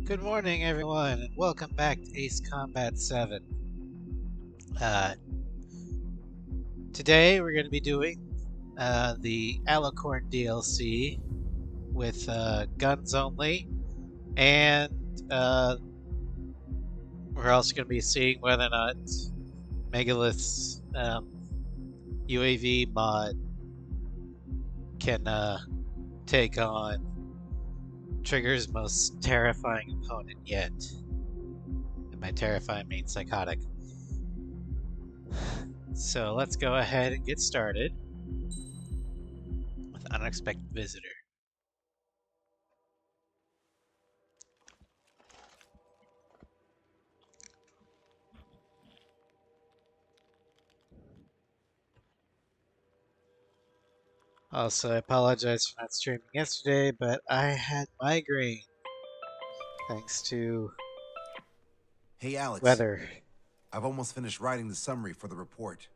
Good morning, everyone, and welcome back to Ace Combat 7. Today we're going to be doing the Alicorn DLC with guns only, and we're also going to be seeing whether or not Megalith's UAV mod can take on Trigger's most terrifying opponent yet. And by terrifying, I mean psychotic. So let's go ahead and get started with Unexpected Visitor. Also, I apologize for not streaming yesterday, but I had migraine thanks to Hey Alex, weather. I've almost finished writing the summary for the report.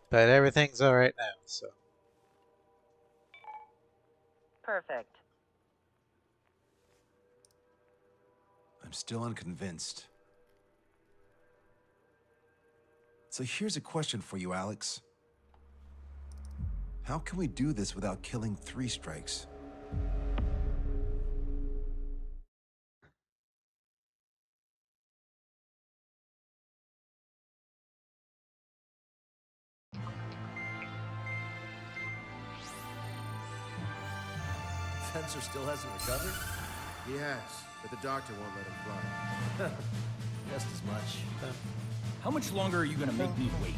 But everything's alright now, so. Perfect. I'm still unconvinced. So here's a question for you, Alex. How can we do this without killing 3 strikes? Fencer still hasn't recovered? He has, but the doctor won't let him fly. Just as much. How much longer are you gonna make me wait?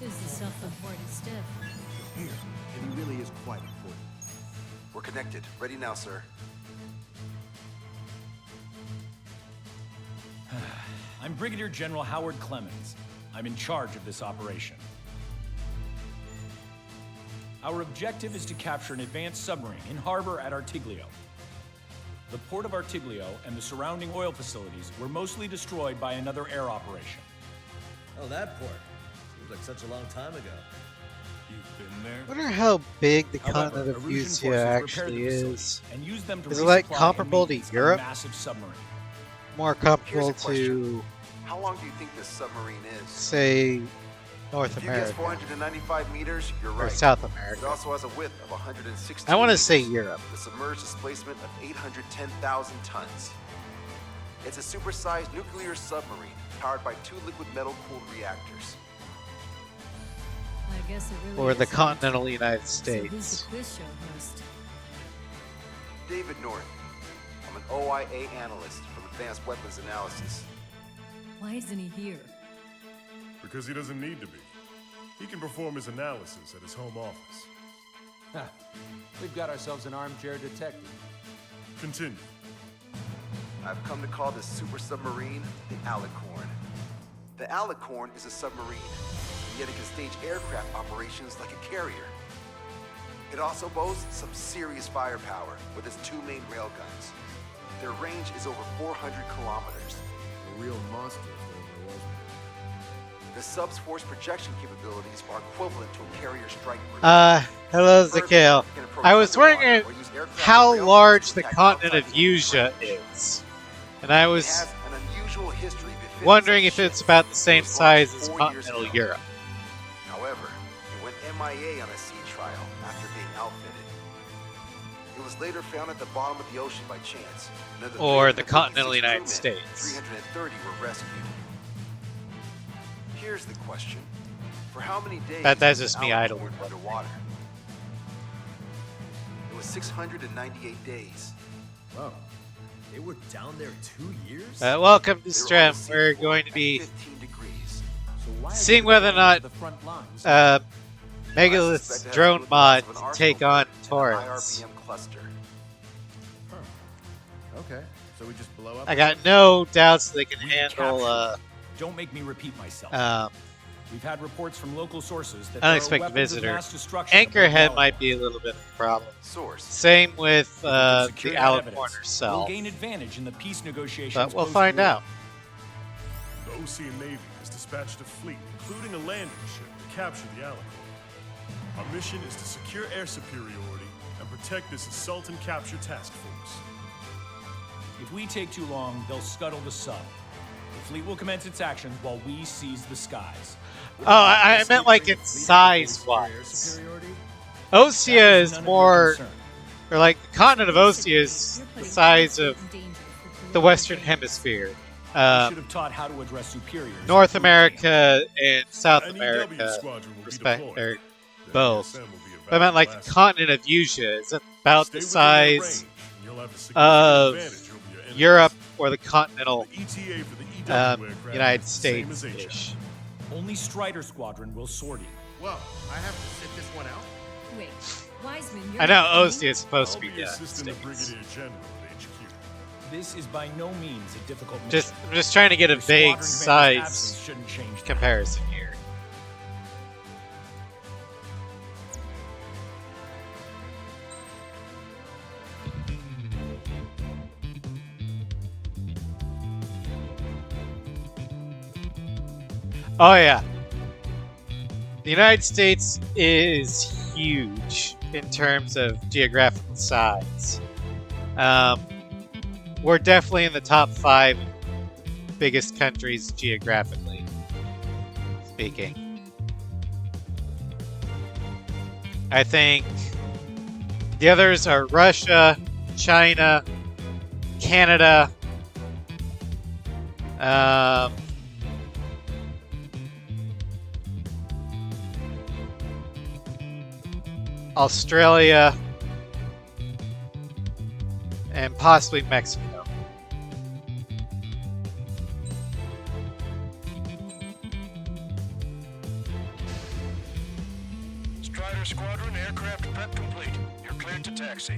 Who's the self-reported stiff? Here, and he really is quite important. We're connected. Ready now, sir. I'm Brigadier General Howard Clemens. I'm in charge of this operation. Our objective is to capture an advanced submarine in harbor at Artiglio. The port of Artiglio and the surrounding oil facilities were mostly destroyed by another air operation. Oh, that port. Seems like such a long time ago. You've been there? I wonder how big the However, continent of Erusian Usia forces repaired actually the facility is. and used them to Is it like resupply and comparable to maintenance Europe? a massive submarine. More comparable Here's a question. to, How long do you think this submarine is? say, North If you guess America 495 meters, you're or right. South It America. also has a width of 160 I want to meters. say Europe. The submerged displacement of 810,000 tons. It's a supersized nuclear submarine powered by 2 liquid metal-cooled reactors. I guess it really Or the is. continental United So who's States. the quiz show host? David North. I'm an OIA analyst from Advanced Weapons Analysis. Why isn't he here? Because he doesn't need to be. He can perform his analysis at his home office. We've got ourselves an armchair detective. Continue. I've come to call this super submarine the Alicorn. The Alicorn is a submarine, and yet it can stage aircraft operations like a carrier. It also boasts some serious firepower with its 2 main railguns. Their range is over 400 kilometers. A real monster, if there ever was one. The sub's force projection capabilities are equivalent to a carrier strike group. Hello, Further, Zakale. it can approach I was underwater wondering or use aircraft how railguns large to the attack continent of outside the Usia range. is. And I It was has an unusual history befitting wondering such if it's ships. about the It same was size launched as 4 years continental ago. Europe. However, it went MIA on a sea trial after being outfitted. It was later found at the bottom of the ocean by chance. and of Or the 356 continental United crewmen, States. 330 were rescued. Here's the question. For how many days That's was just the me Alicorn idling. underwater? It was 698 days. Wow. They were down there 2 years? Welcome to They were on Strem. the sea We're floor going to at be 15 degrees. So why are seeing they whether or going not to the front lines? I Megalith's suspect it has drone to do with mod the loss of an can arsenal take on plant in an Taurus. IRBM cluster. Okay, so we just blow up. I got no doubts they can We handle captured Don't make me repeat myself. We've had reports from local sources that Unexpected there are weapons Visitor. of mass destruction aboard Anchorhead the might be a little bit of a problem. Source. Same with If we can the secure that Alicorn evidence, herself. We'll gain advantage in the peace negotiations. But we'll post-war. find out. The Ocean Navy has dispatched a fleet, including a landing ship, to capture the Alicorn. Our mission is to secure air superiority and protect this assault and capture task force. If we take too long, they'll scuttle the sub. The fleet will commence its actions while we seize the skies. Oh, I meant like in size-wise. Superiority? That Osea is is none of your more, concern. or like the continent of Osea is Your the place size is of in danger for the Western Hemisphere. We should have taught how to address superiors. North in boot camp. America and South An EW America, squadron will be respect, deployed. or The both. ASM will be But I meant like evaluated the continent of Asia is about Stay the within their size range, and you'll have a significant of advantage over your enemies. Europe or the continental The ETA for the EW aircraft United is the same as States-ish. Only Strider Squadron will sortie. Well, I have to sit this one out? Wait, Wiseman, you're I know not Osea is supposed to I'll be be the assisting the States. Brigadier General at HQ. This is by no means a difficult mission. I'm just trying to get a Your vague squadron commander's size absence shouldn't change that. comparison here. Oh yeah. The United States is huge in terms of geographical size. We're definitely in the top 5 biggest countries geographically speaking. I think the others are Russia, China, Canada, Australia, and possibly Mexico. Strider Squadron, aircraft prep complete. You're cleared to taxi.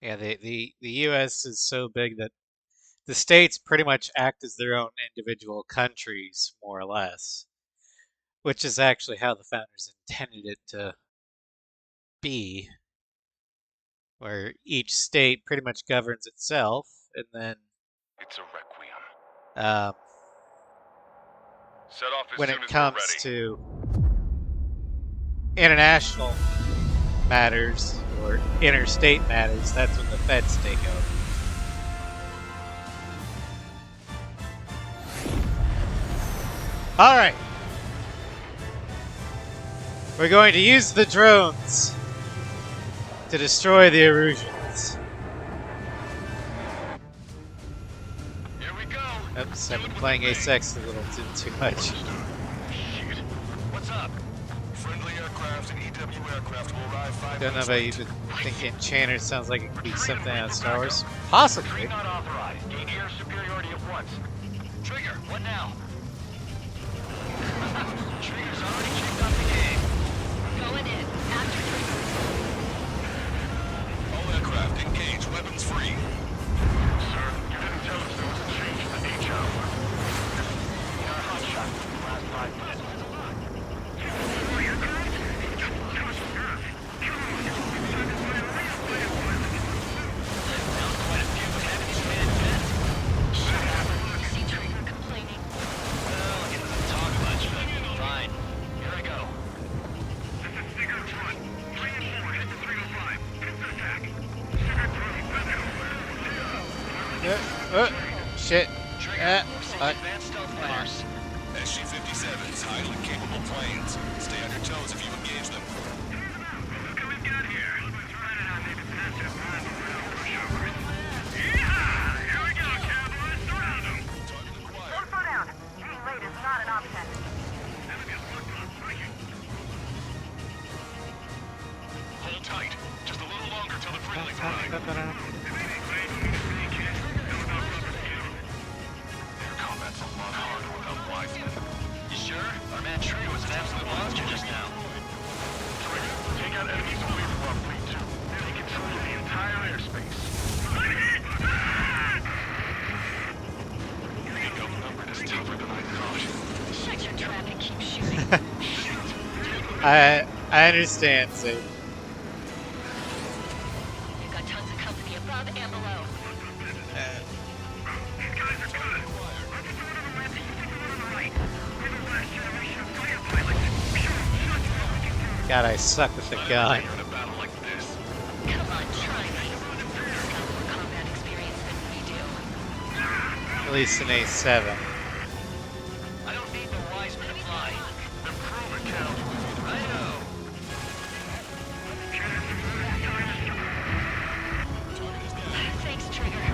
Yeah, the U.S. is so big that the states pretty much act as their own individual countries, more or less, which is actually how the founders intended it to be, where each state pretty much governs itself, and then It's a requiem. um, Set off as when soon it as we're comes ready. to international matters or interstate matters, that's when the feds take over. All right. We're going to use the drones to destroy the Erusians. Here we go. Oops, I've been playing Asex a little too much. Shit. What's up? Friendly aircraft and EW aircraft will arrive 5 Don't know minutes about late. you, but think Enchanter sounds like it could be something out of Star Wars. Possibly. Not authorized. Gain air superiority at once. Trigger, what now? Trigger's already kicked off the game. Going in. After All aircraft engage, weapons free. Sir, you didn't tell us there was a change in the H hour. We are hot shot for the last 5 minutes. Found quite a few, but haven't even had 10. see Trigger complaining. Well, he doesn't talk much, but fine. Here I go. This is Sigurd 1. 3 and 4, head to 305. Instant attack. Shit. Trigger, Fuck. advanced stealth fighters. SG-57s, highly capable planes. Stay on your toes if you engage them. Look who we've got here. Here we go, cowboys. Surround them. Don't slow down. Being late is not an option. Hold tight. Just a little longer till the friendlies arrive. Air combat's a lot harder without Wiseman. You sure? Our man Tree was an absolute monster just now. Trigger, take out enemies away from our fleet too. They control the entire airspace. I understand, Zay. You've got tons of company above and below. God, I suck with the gun. In a battle like this. Come on, try me. You've got more combat experience than we do. At least an A7. I don't need the wise men to fly. Improve it, Cal. I know. Thanks, Trigger.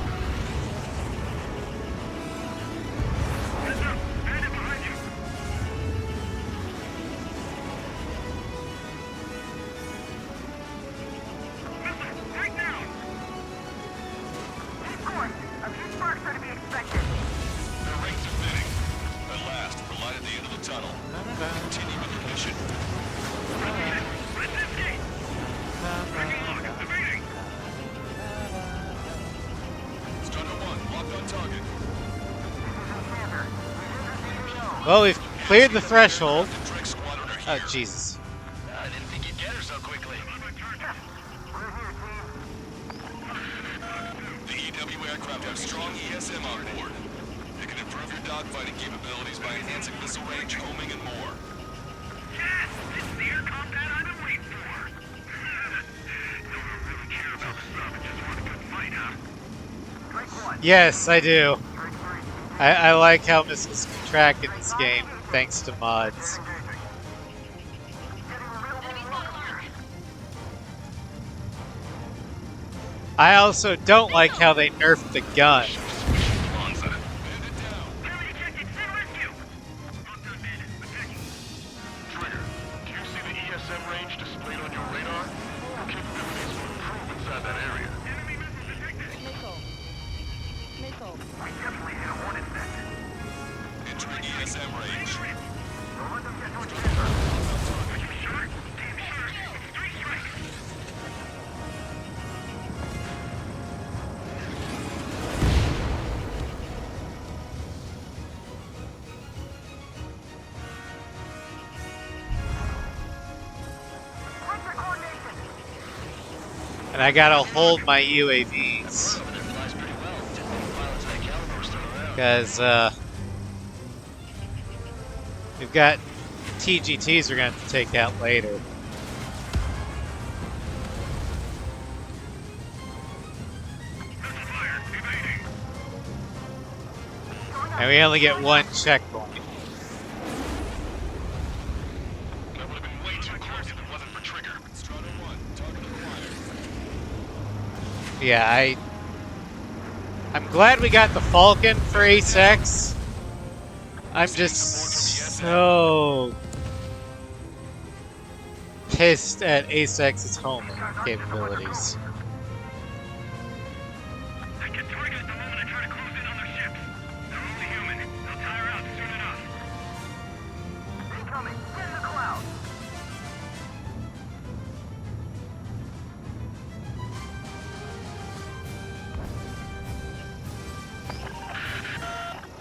A few sparks are to be expected. Their rates are thinning. At last, we're light at the end of the tunnel. Continue with the mission. Strider 1, locked on target. Well, we've cleared the threshold. The Drake Squadron are Oh, here. Jesus. I didn't think you'd get her so quickly. The EW aircraft have strong ESM on board. It can improve your dogfighting capabilities by enhancing missile range, homing, and more. Yes, it's the air combat I've been waiting for. Don't really care about the stuff, just want a good fight, huh? Strike one. Yes, I do. Strike three. I like how missiles can track in this game, thanks to mods. I also don't like how they nerfed the gun. Come on, son. Bandit down. Enemy detected, send rescue. Not done, bandit. Attacking. Trigger, do you see the ESM range displayed on your radar? Capabilities will improve inside that area. Enemy missile detected. Missile. We definitely hit a hornet's nest. Entering ESM range. Don't let them get to each other. Are you sure? Damn sure. Three strikes. Break the coordination. And I gotta hold my UAVs. It flies pretty well. Pilots like Caliber are still around. Because, we've got TGTs we're gonna have to take out later. And we only get one checkpoint. That would have been way too close if it wasn't for Trigger. Strider 1, target acquired. Yeah, I'm glad we got the Falcon for Ace X. I'm just so pissed at Ace X's homing capabilities. I can target it the moment I try to close in on their ships. They're only human. They'll tire out soon enough. Incoming. Get in the cloud.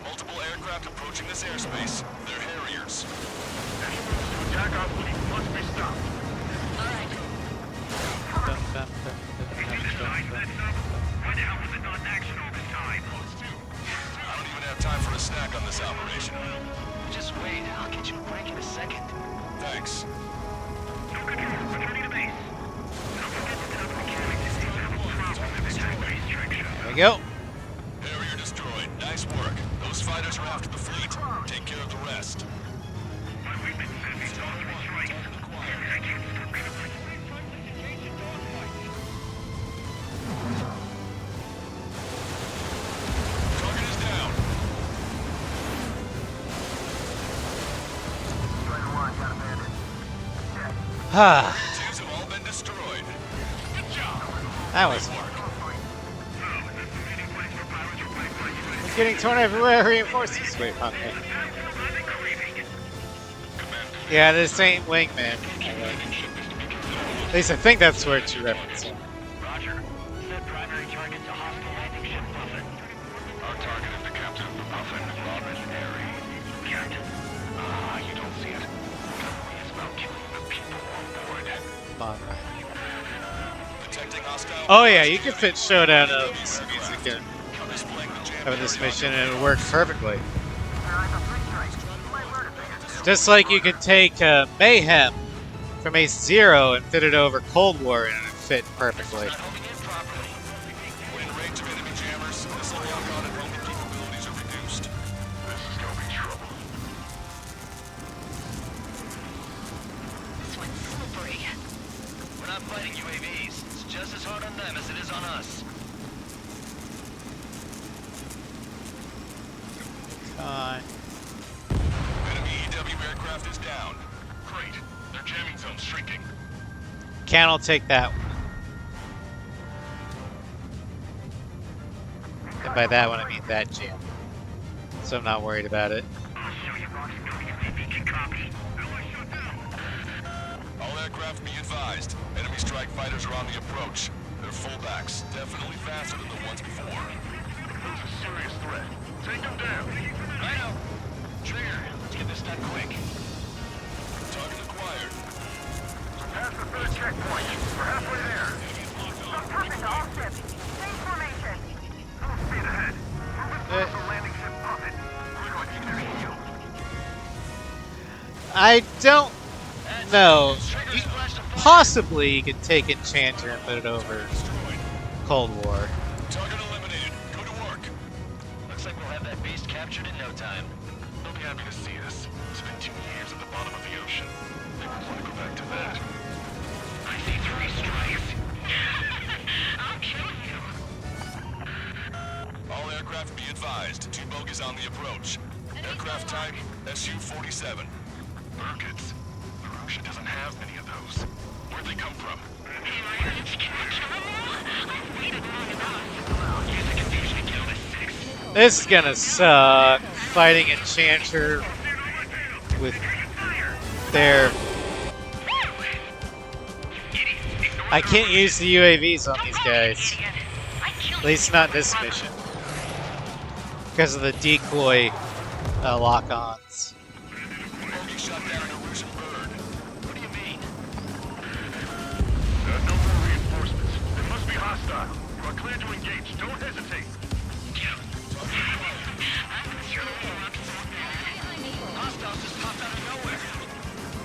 Multiple aircraft approaching this airspace. They're Harriers. Attack us, must be stopped. Why the hell was it not in action all this time? I don't even have time for a snack on this operation. Just wait. I'll get you a break in a second. Thanks. No control. Returning to base. Don't forget to tell the mechanics if they have a problem with this racetrack shop. There we go. Harrier destroyed. Nice work. Those fighters are after the fleet. Take care of the rest. My weakness says he's lost his strikes. I can't stop covering. Target is down. Strider 1, got a bandit. Ah, Twos have all been destroyed. Good job. that was Work. It's getting torn everywhere. Reinforcements. Wait, okay. Yeah, this ain't Wingman. At least I think that's where it's referencing. Roger. Set primary target to hostile landing ship Buffet. Our target is the captain of the Puffin, Robin Airy. Captain. Ah, you don't see it. Cavalry is about killing the Spawn run. Detecting hostile. Oh yeah, you can fit Showdown of this music in Displaying the jam of this area mission on and it works perfectly. I'm a free strike. You might learn a thing or two. Just like you could take Mayhem from Ace Zero and fit it over Cold War and it would fit perfectly. homing in properly. When range of enemy jammers, missile lock-on and homing capabilities are reduced. This is gonna be trouble. This one's slippery. We're not fighting UAVs. It's just as hard on them as it is on us. Enemy EW aircraft is down. Great. Their jamming zone's shrinking. Ken will take that one. And by that one I mean that jam. So I'm not worried about it. I'll show you, boss. UAV can copy. All aircraft be advised. Enemy strike fighters are on the approach. They're fullbacks, definitely faster than the ones before. There's a serious threat. Take them down. I know. Trigger, let's get this done quick. Target acquired. Past the third checkpoint. We're halfway there. I'm perfect to offset. Change formation. Full speed ahead. We're with the landing ship puppet. We're going to keep their shield. I don't know. Possibly you could take Enchanter and put it over Cold War. Target eliminated. Go to work. Looks like we'll have that beast captured in no time. They'll be happy to see us. It's been 2 years at the bottom of the ocean. They won't want to go back to that. I see 3 strikes. I'll kill you. All aircraft be advised. 2 bogies on the approach. Aircraft type Su-47. Burkitts. The ocean doesn't have many of those. Where'd they come from? This is gonna suck. Fighting Enchanter with their... I can't use the UAVs on these guys. At least not this mission. Because of the decoy lock-ons. Bogie shot down an Erusian bird. What do you mean? No more reinforcements. They must be hostile. You are clear to engage. Don't hesitate. Hostiles just popped out of nowhere.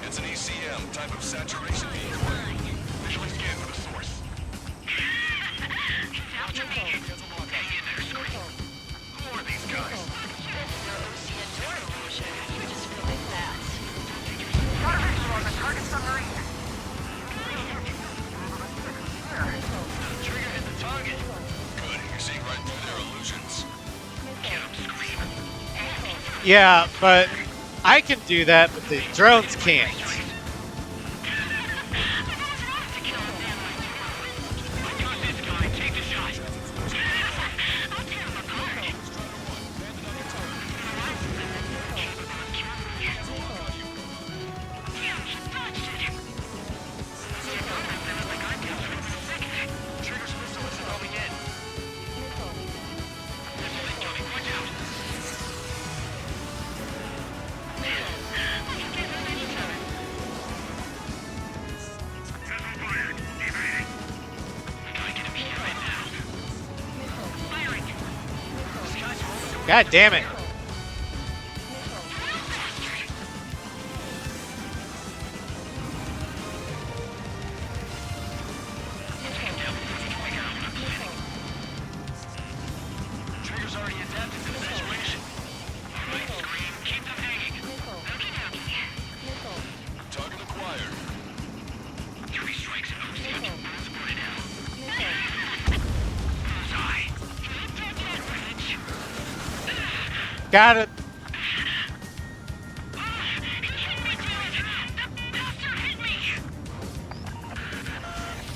It's an ECM, type of saturation decoy. Visually scan for the source. Who are these guys? Got a visual on the target submarine. Trigger hit the target. Good. You're seeing right through their illusions. Yeah, but I can do that, but the drones can't. Trigger's missile isn't homing in. God damn it. Trigger's already adapted to the situation. Keep them hanging. Target acquired. 3 strikes and OC. Supported now. Got it.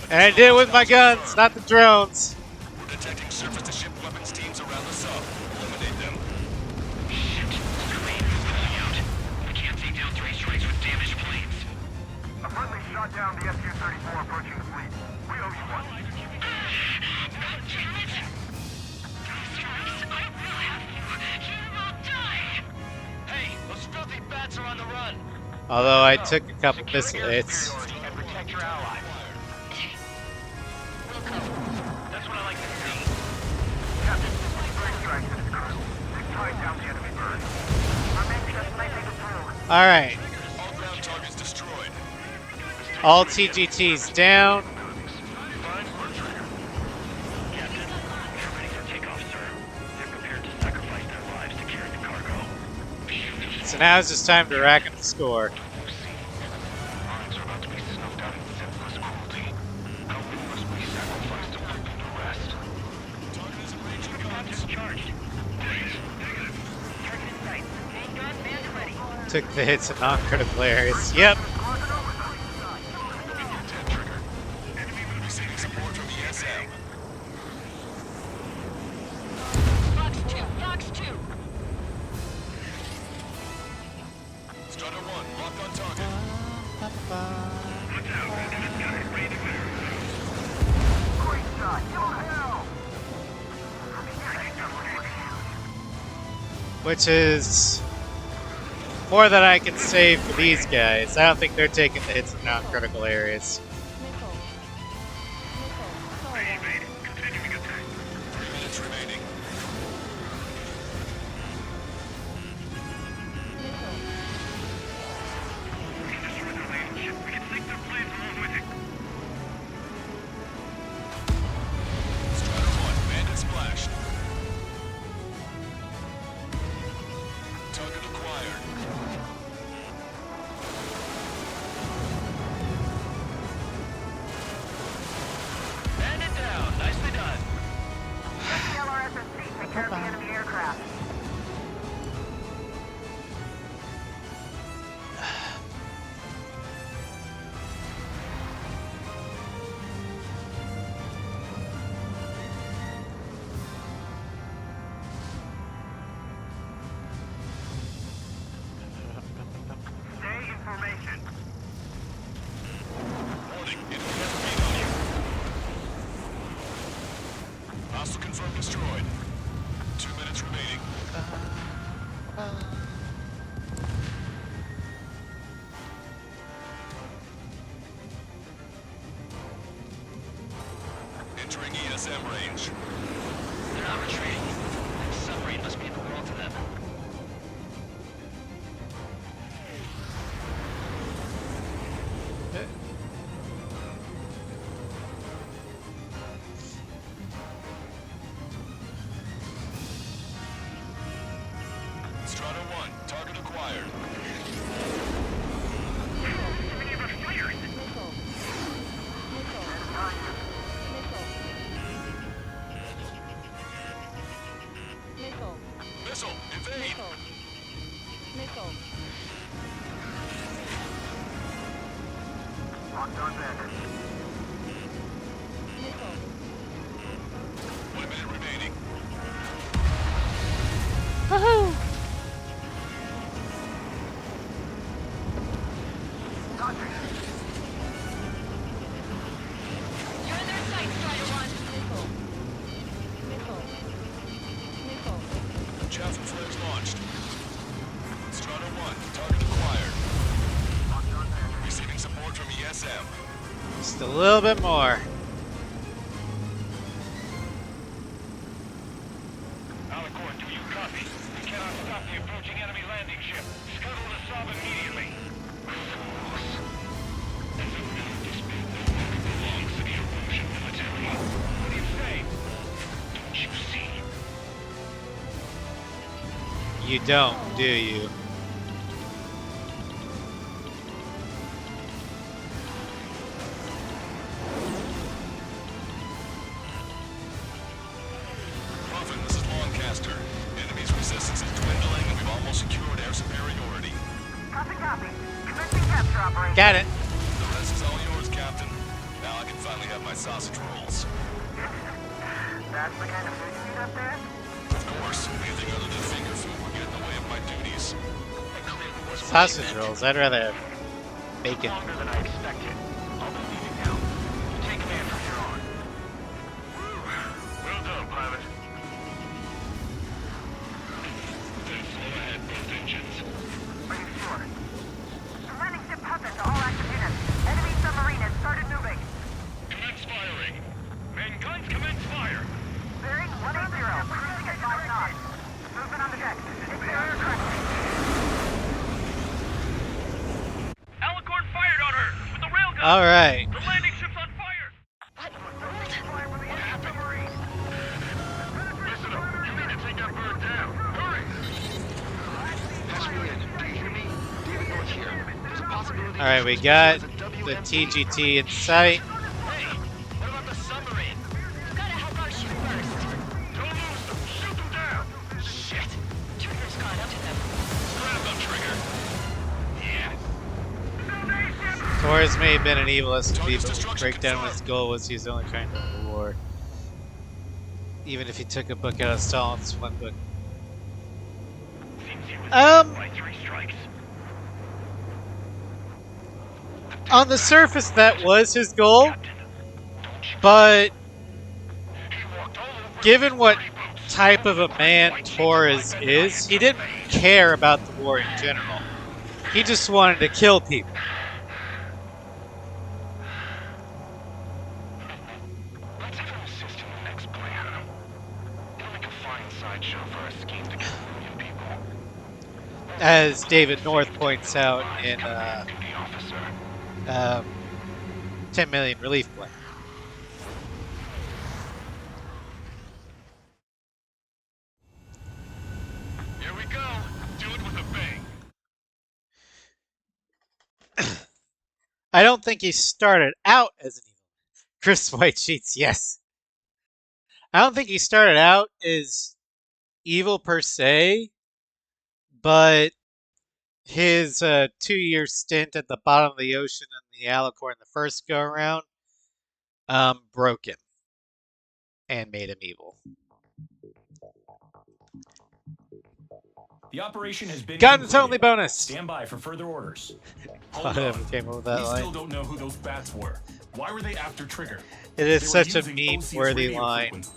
And I did it with my guns, not the drones. We're detecting surface-to-ship weapons teams around the sub. Eliminate them. We can't take down 3 strikes with damaged planes. A friendly shot down the Su-34 approaching the fleet. We owe you one. Hey, those filthy bats are on the run. Although I took a couple missile hits. protect your allies. That's what I like to see. Captain, strike strike to this crew. They've tied down the enemy bird. Our men just might make it through. All right. All ground targets destroyed. All TGTs down. Fine work, Trigger. Captain, they're ready for takeoff, sir. They're prepared to sacrifice their lives to carry the cargo. So now it's just time to rack up the score. Lives are about to be snuffed out in senseless cruelty. How many must we sacrifice to put them to rest? Target is in range of guns. Captain charged. Negative. Target in sight. Main gun manned and ready. Took the hits in non-critical areas. Yep. 10 Trigger. Enemy receiving support from ESM. Fox 2, Fox 2. Strider 1, locked on target. Great shot. Yo, hell! Which is more than I can say for these guys. I don't think they're taking the hits in non-critical areas. 3 minutes remaining. Strider 1, bandit splashed. Target acquired. Bandit down. Nicely done. The LRSSC take care of the enemy aircraft. Stay in formation. Warning, enemy has a beat on you. Hostile confirmed destroyed. 2 minutes remaining. Entering ESM range. They're not retreating. This submarine must be the world to them. Strider 1, target acquired. Missile, evade! Locked on bandit. 1 minute remaining. You're in their sight, Strider 1. Chaff and flares launched. Strider 1, target acquired. Receiving support from ESM. Just a little bit more. Alicorn, do you copy? We cannot stop the approaching enemy landing ship. Scuttle the sub immediately. Belongs to the erosion military. What do you say? Don't you see? You don't, do you? Prophet, this is Lancaster. Enemy's resistance is dwindling and we've almost secured air superiority. Copy, copy. Commencing capture operation. Got it. The rest is all yours, Captain. Now I can finally have my sausage rolls. That's the kind of food you eat up there? Of course, anything other than finger food would get in the way of my duties. Sausage rolls. I'd rather have bacon. Longer than I expected. I'll be leaving now. Take command from here on. Well done, pilot. Then slow ahead, both engines. Are you sure? The landing ship Puppet to all active units. Enemy submarine is All right. The landing ship's on fire! What happened? Listen up. You need to take that bird down. Hurry! Patch me in. Do you hear me? David North here. There's a possibility. All right, we got the TGT in sight. Hey, what about the submarine? Gotta help our ship first. Don't lose them. Shoot them down. Shit. Trigger's gone up to them. Grab them, Trigger. Yeah. Torres may have been an evil SCP, but the breakdown of his goal was he was only trying to win the war. Even if he took a book out of Stalin's one book. Seems he was by 3 strikes. On the surface, that was his goal, but given what type of a man Torres is, he didn't care about the war in general. He just wanted to kill people. Let's have him assist in the next plan. It'll make a fine sideshow for our scheme to kill a million people. As David North points out in The officer. 10 Million Relief Plan. Here we go. Do it with a bang. I don't think he started out as an evil. Chris White Sheets, yes. I don't think he started out as evil per se, but his 2-year stint at the bottom of the ocean in the Alicorn the first go around broke him and made him evil. The operation has been Guns concluded. only bonus. Stand by for further orders. I Hold never on. came up with that We line. still don't know who those bats were. Why were they after Trigger? It is They were such a using OCS meme-worthy radio line. frequency.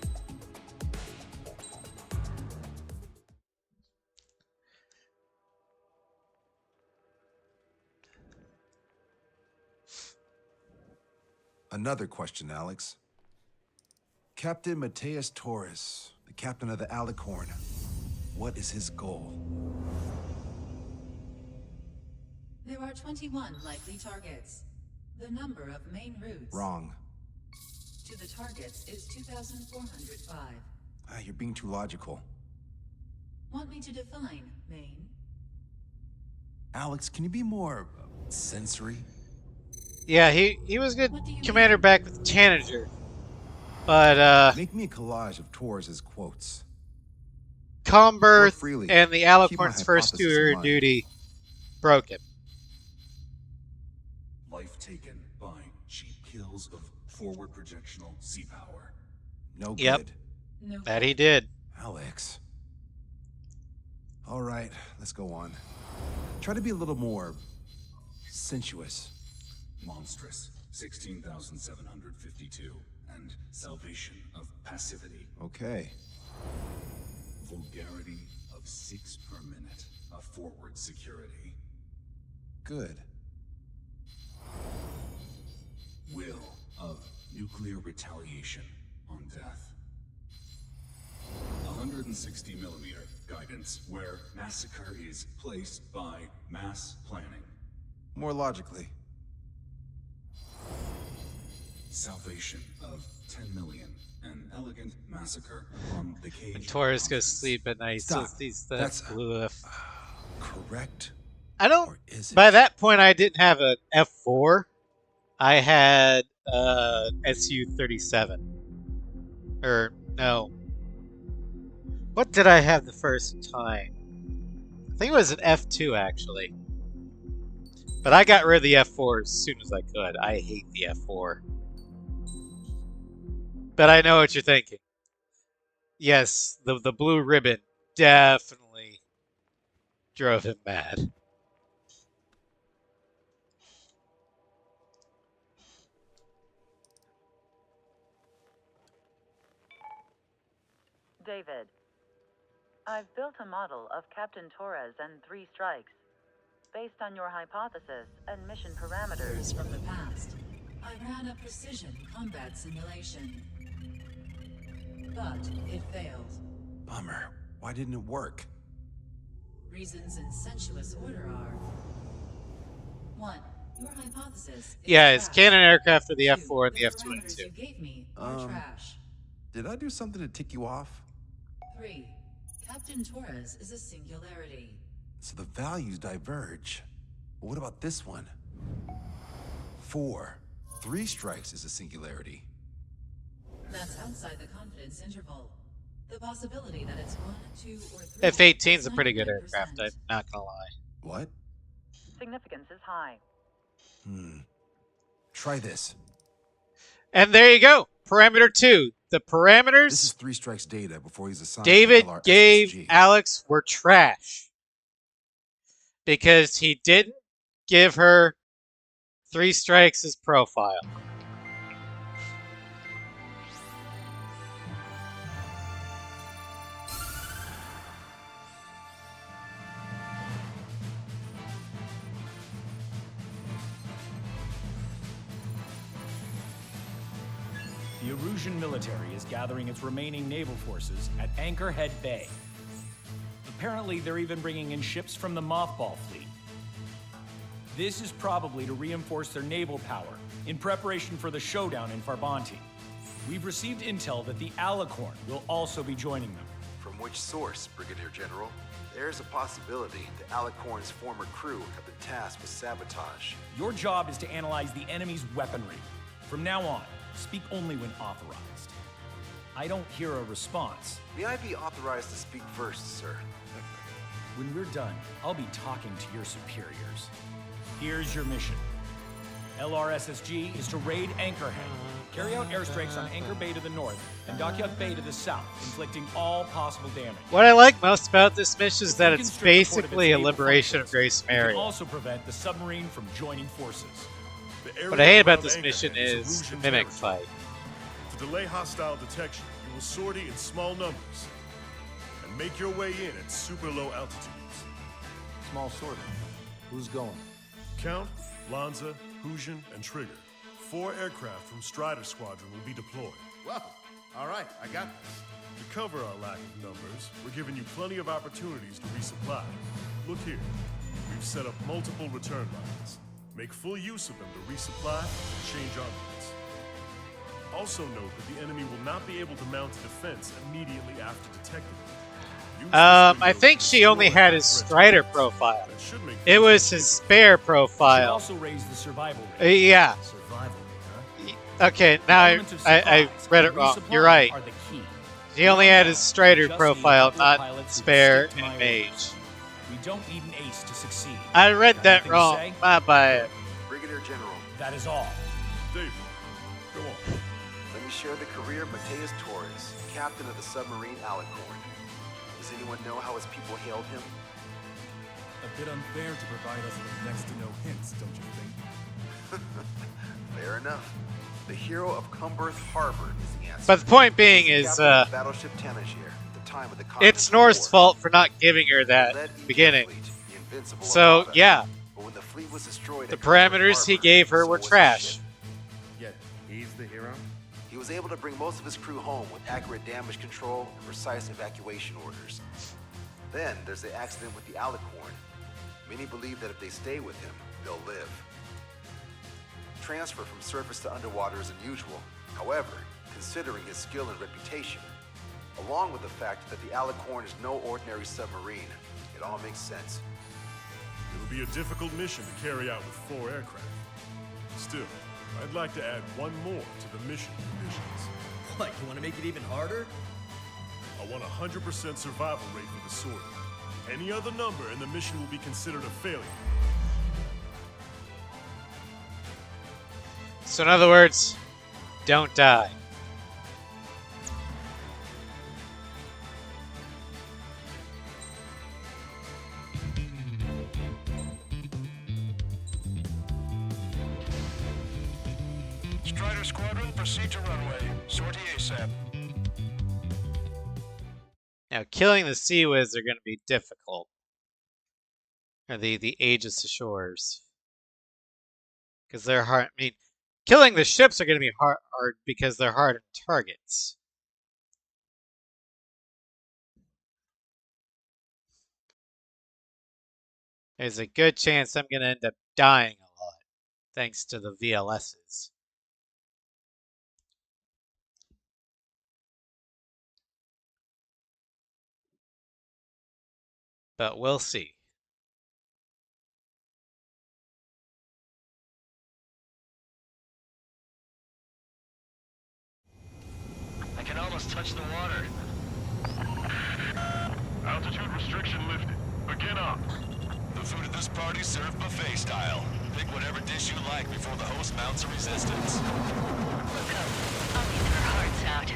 Another question, Alex. Captain Mateus Torres, the captain of the Alicorn. What is his goal? There are 21 likely targets. The number of main routes Wrong. to the targets is 2,405. You're being too logical. Want me to define main? Alex, can you be more sensory? Yeah, he was good What do you commander back with Tanager. But Make me a collage of Torres's quotes. Work Comberth freely. and the Keep my Alicorn's first hypothesis in tour mind. duty broke him. Life taken by cheap kills of forward projectional sea power. No Yep. good. No. That he did. Alex. All right, let's go on. Try to be a little more sensuous. Monstrous, 16,752. And salvation of passivity. Okay. Vulgarity of 6 per minute of forward security. Good. Will of nuclear retaliation on death. 160 millimeter guidance where massacre is placed by mass planning. More logically. Salvation of 10 million. An elegant massacre on the cage. When Torres goes to sleep at night, he still Stop. sees the That's blue F. correct? I don't. Or is it? By that point, I didn't have an F4. I had SU-37. Or no. What did I have the first time? I think it was an F2 actually. But I got rid of the F4 as soon as I could. I hate the F4. But I know what you're thinking. Yes, the blue ribbon definitely drove him mad. David, I've built a model of Captain Torres and 3 strikes. Based on your hypothesis and mission parameters From the past, I ran a precision combat simulation. But it failed. Bummer. Why didn't it work? Reasons in sensuous order are 1. Your hypothesis is Yeah, it's trash. cannon aircraft are the 2. F4 and The the parameters F-22. you gave me are trash. Did I do something to tick you off? 3. Captain Torres is a singularity. So the values diverge. But what about this one? 4. 3 strikes is a singularity. That's outside the confidence interval. The possibility that it's 1, 2, or 3 F-18 is is a pretty good 99%. aircraft, I'm not gonna lie. What? Significance is high. Try this. And there you go. Parameter 2. The parameters This is 3 strikes data before he's assigned David to gave LRSSG. Alex were trash. Because he didn't give her 3 strikes as profile. The Erusian military is gathering its remaining naval forces at Anchorhead Bay. Apparently, they're even bringing in ships from the Mothball fleet. This is probably to reinforce their naval power in preparation for the showdown in Farbanti. We've received intel that the Alicorn will also be joining them. From which source, Brigadier General? There's a possibility the Alicorn's former crew have been tasked with sabotage. Your job is to analyze the enemy's weaponry. From now on, speak only when authorized. I don't hear a response. May I be authorized to speak first, sir? When we're done, I'll be talking to your superiors. Here's your mission. LRSSG is to raid Anchorhead, carry out airstrikes on Anchor Bay to the north and Dockyard Bay to the south, inflicting all possible damage. What I like most about this mission is that If you it's can strip the port of basically its a naval liberation of functions, Grace you can Maria. also prevent the submarine from joining forces. What I hate about this mission is the mimic fight. To delay hostile detection, you will sortie in small numbers and make your way in at super low altitudes. Small sorting. Who's going? Count, Lanza, Hujan, and Trigger. 4 aircraft from Strider Squadron will be deployed. Well, all right, I got this. To cover our lack of numbers, we're giving you plenty of opportunities to resupply. Look here. We've set up multiple return lines. Make full use of them to resupply and change armaments. Also note that the enemy will not be able to mount a defense immediately after detecting them. I think she only had his Strider profile. It was his spare Should profile. also raise the survival rate. Yeah. Survival rate, huh? Okay, now I Elements of read supplies it and wrong. resupply You're right. are the key. He only had his Strider Just need profile, a couple not pilots who spare stick to and my mage. orders. We don't need an ace to succeed. I read Got that anything to wrong. say? My bad. Brigadier General, That is all. David, go on. let me share the career of Mateus Torres, captain of the submarine Alicorn. Does anyone know how his people hailed him? A bit unfair to provide us with next to no hints, don't you think? Fair enough. The hero of Cumberth Harbor is the answer. But the point being He was is, the captain of the battleship Tanager at the time of the it's Continental North's War. fault for not giving her He that led Egypt beginning. fleet, the Invincible So, Armada. yeah, But when the fleet was destroyed the at Cumberth parameters he Harbor, gave her so were was the trash. ship. Yet, he's the hero? He was able to bring most of his crew home with accurate damage control and precise evacuation orders. Then there's the accident with the Alicorn. Many believe that if they stay with him, they'll live. Transfer from surface to underwater is unusual. However, considering his skill and reputation, along with the fact that the Alicorn is no ordinary submarine, it all makes sense. It'll be a difficult mission to carry out with 4 aircraft. Still, I'd like to add one more to the mission conditions. What, you want to make it even harder? I want a 100% survival rate for the sortie. Any other number and the mission will be considered a failure. So in other words, don't die. Strider Squadron, proceed to runway. Sortie ASAP. Now, killing the Sea Wiz are going to be difficult. Or the Aegis Ashores. Because they're hard. I mean, killing the ships are going to be hard because they're hardened targets. There's a good chance I'm going to end up dying a lot. thanks to the VLSs. But we'll see. I can almost touch the water. Altitude restriction lifted. Begin up. The food at this party served buffet style. Pick whatever dish you like before the host mounts a resistance. Look up. I'll get their hearts out.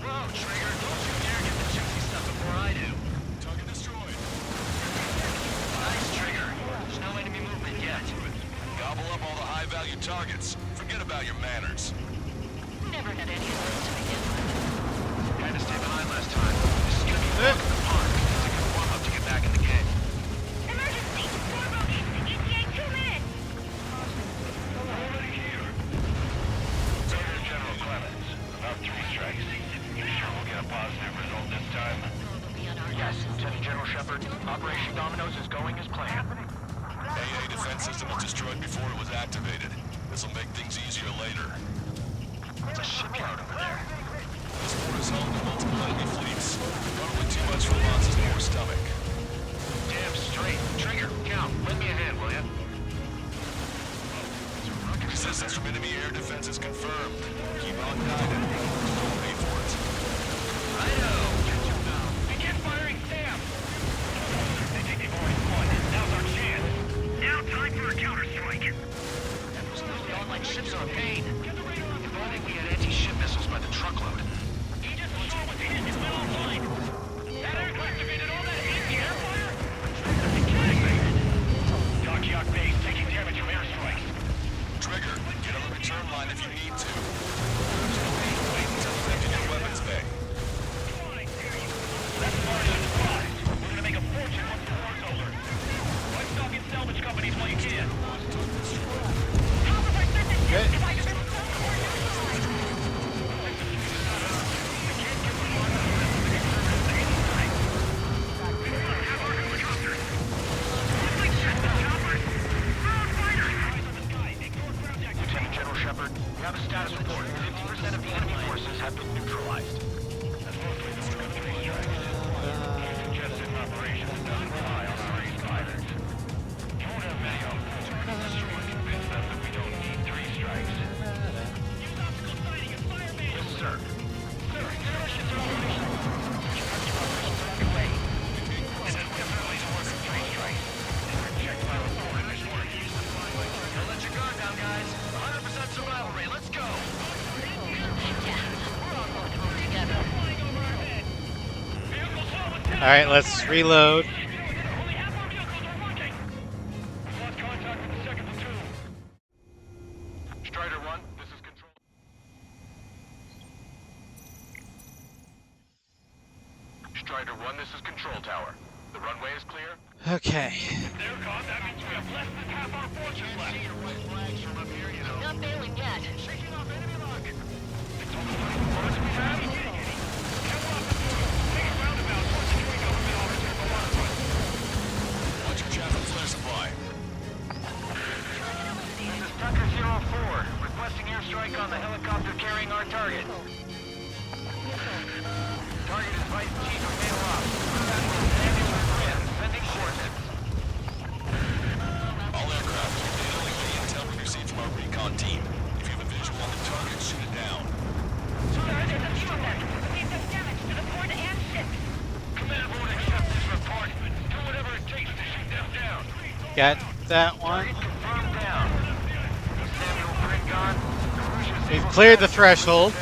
Whoa, Trigger, don't you dare get the juicy stuff before I do. Target destroyed. Nice, Trigger. There's no enemy movement yet. Gobble up all the high-value targets. Forget about your manners. Never had any of those to begin with. Had to stay behind last time. This is gonna be a walk in the park. It's a good warm-up to get back in the game. Emergency! Malebolge! ETA 2 minutes! Already here. Major General Clemens, about 3 strikes. You sure we'll get a positive result this time? Yes, Lieutenant General Shepard. Operation Dominoes is going as planned. AA defense system was destroyed before it was activated. This'll make things easier later. It's a shipyard over there. This port is home to multiple enemy fleets. Probably too much for Lance's poor stomach. Damn straight. Trigger, count. Lend me a hand, will ya? Resistance from enemy air defenses confirmed. Keep on guided. Don't pay for it. Righto. Begin firing Sam! They think they've already won. Now's our chance. Now time for a counterstrike. Those little dog-like ships are a pain. If only we had anti-ship missiles by the truckload. He just saw what's hit and went offline. That aircraft evaded all that anti-air fire? Dockyard base taking damage from airstrikes. Trigger, get on the return line if you need to. Wait until you empty your weapons bay. That's part of the prize. We're gonna make a fortune once the war's over. Wipe stock in salvage companies while you can. Lieutenant General Shepard, we have a status report. 50% of the enemy forces have been neutralized. That's mostly the work of 3 strikes. He suggested an operation that doesn't rely on our ace pilots. You won't have many opportunities to convince them that we don't need 3 strikes. Use optical sighting and fire man! Yes, sir. Demolitions are operational. Operations are underway. And then we have families worth 3 strikes. Check my report. I just want to use the flying. Don't let your guard down, guys. 100% survival rate. Let's go. Yeah, we're all going through it together. Alright, let's reload. Only half our vehicles are working. We've lost contact with the second platoon. Strider 1, this is control. Strider 1, this is control tower. The runway is clear. Okay. If they're gone, that means we have less than half our forces left. See your white flags from up here, you know. Not bailing yet. Shaking off enemy lock. It's all the fighting bullets we have. Come on, take a roundabout towards the Huey government office at the waterfront. Watch your Chaffin flare supply. This is Tucker 04, requesting airstrike on the helicopter carrying our target. Target is Vice Chief of Naval Ops. Sending coordinates. All aircraft, data link the intel we received from our recon team. If you have a visual on the target, shoot it down. Sir, there's a few of them. We've done damage to the port and ship. Command won't accept this report. Do whatever it takes to shoot them down. Got that one. Target confirmed down. Samuel Brin gone. We've cleared the threshold.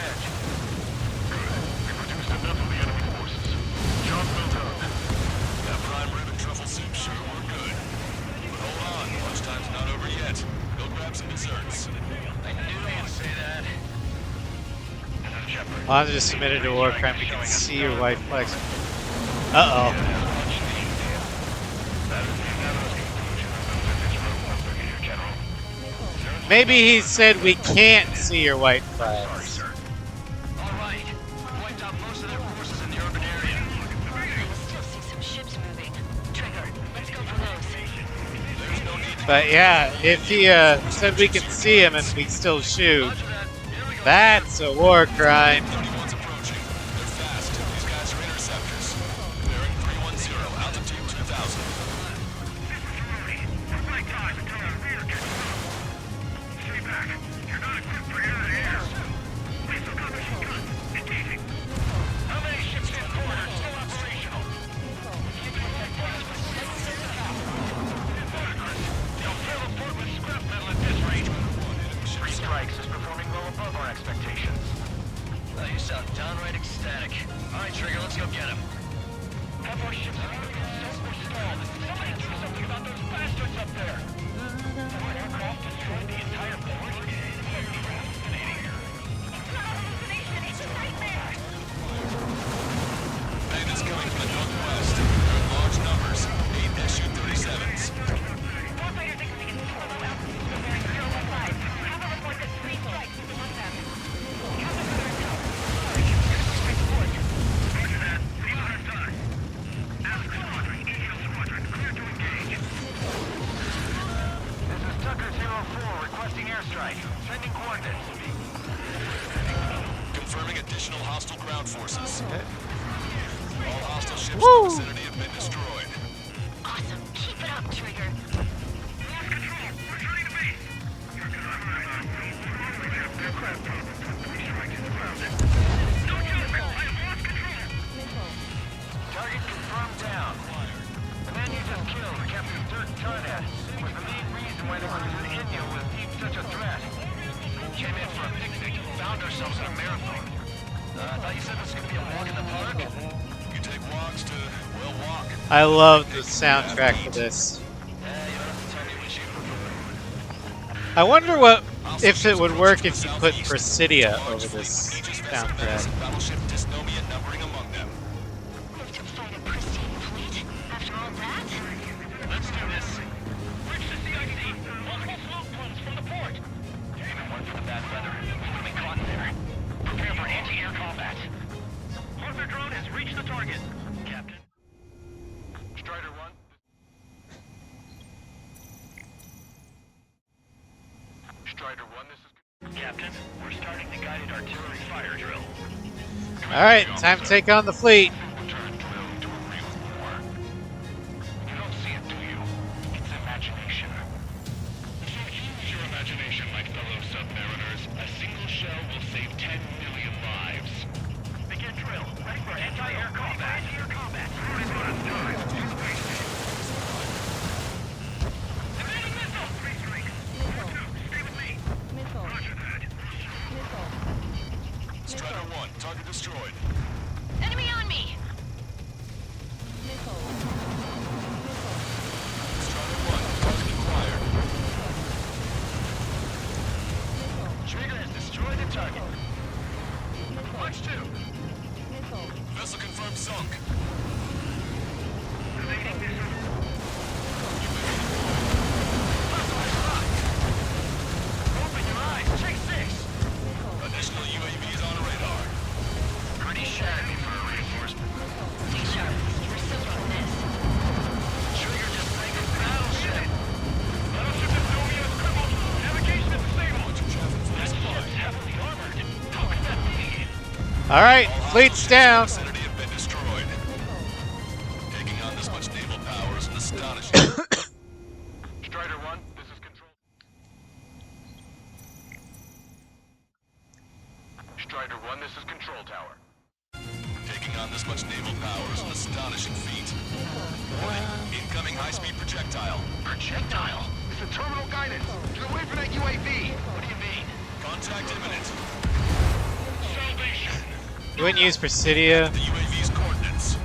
That prime rib and truffle soup sure were good. But hold on, lunchtime's not over yet. Go grab some desserts. I knew you'd say that. Lana just submitted to war crime. We can see your white flags. Uh-oh. Maybe he said we can't see your white flags. All right. Wiped out most of their forces in the urban area. I still see some ships moving. Trigger, let's go for those. There's no need But yeah, if he said we can see him and we still shoot, that's a war crime. 31's approaching. They're fast. These guys are interceptors. Bearing 310, altitude 2000. Stay back. You're not equipped for air-to-air. We still got machine gun. Engaging. How many ships in port are still operational? They'll fill the port with scrap metal at this rate. 3 strikes is performing well above our expectations. Oh, you sound downright ecstatic. All right, Trigger, let's go get him. Have our ships so stalled. Somebody do something about those bastards up there. Our aircraft destroyed the entire port. Bandits coming from the northwest. They're in large numbers. 8 Su-37s. Warfighters exceeding total altitude bearing 015. Have a report that 3 strikes is among them. Captain Federer, strike force. Roger that. See what I've done. Alex Squadron, Eagle Squadron, clear to engage. This is Tucker 04 requesting airstrike. Sending coordinates. Confirming additional hostile ground forces. All hostile ships in the vicinity have been destroyed. Awesome. Keep it up, Trigger. Lost control. Returning to base. Aircraft problem. 3 strikes grounded. No joke. I have lost control. Target confirmed down. The man you just killed, Captain Dirk Tarnat, was the main reason why the crews in India was deemed such a threat. Came in for a picnic, found ourselves in a marathon. I thought you said this was going to be a walk in the park? You take walks to, well, walk. I love the soundtrack for this. Yeah, you don't have to tell me what you prefer. I wonder what if it would work if you put Presidia over this soundtrack. Battleship Dysnomia numbering among them. Live to fight a pristine fleet after all that? Let's do this. Bridge to CIC. Multiple smoke plumes from the port. Aiming one for the bad weather. We'll be caught there. Prepare for anti-air combat. Harper drone has reached the target. Captain. Strider 1. Strider 1, this is... Captain, we're starting the guided artillery fire drill. Alright, time to take on the fleet. Turn drill into a real war. You don't see it, do you? It's imagination. So use your imagination, my fellow submariners. A single shell will save 10 million lives. Begin drill. Ready for anti-air combat. Anti-air combat. Emitting missile. 3 strikes. 4-2. Stay with me. Missile. Roger that. Strider 1, target destroyed. Enemy on me! Missile. Strider 1, target acquired. Trigger has destroyed the target. Watch 2. Missile. Vessel confirmed sunk. Evading missile. Open your eyes. Check 6. Additional UAVs on radar. Pretty shabby for a reinforcement. Stay sharp. We're still from this. Trigger just sank a battleship. Battleship Dysnomia is crippled. Navigation is disabled. That ship's heavily armored. How could that be? Alright, fleet's down. Vicinity have been destroyed. Taking on this much naval power is an astonishing. Strider 1, this is control. Strider 1, this is control tower. Taking on this much naval power is an astonishing feat. Warning, incoming high-speed projectile. Projectile? It's a terminal guidance. Get away from that UAV. What do you mean? Contact imminent. Salvation. You wouldn't use Presidia. The UAV's coordinates.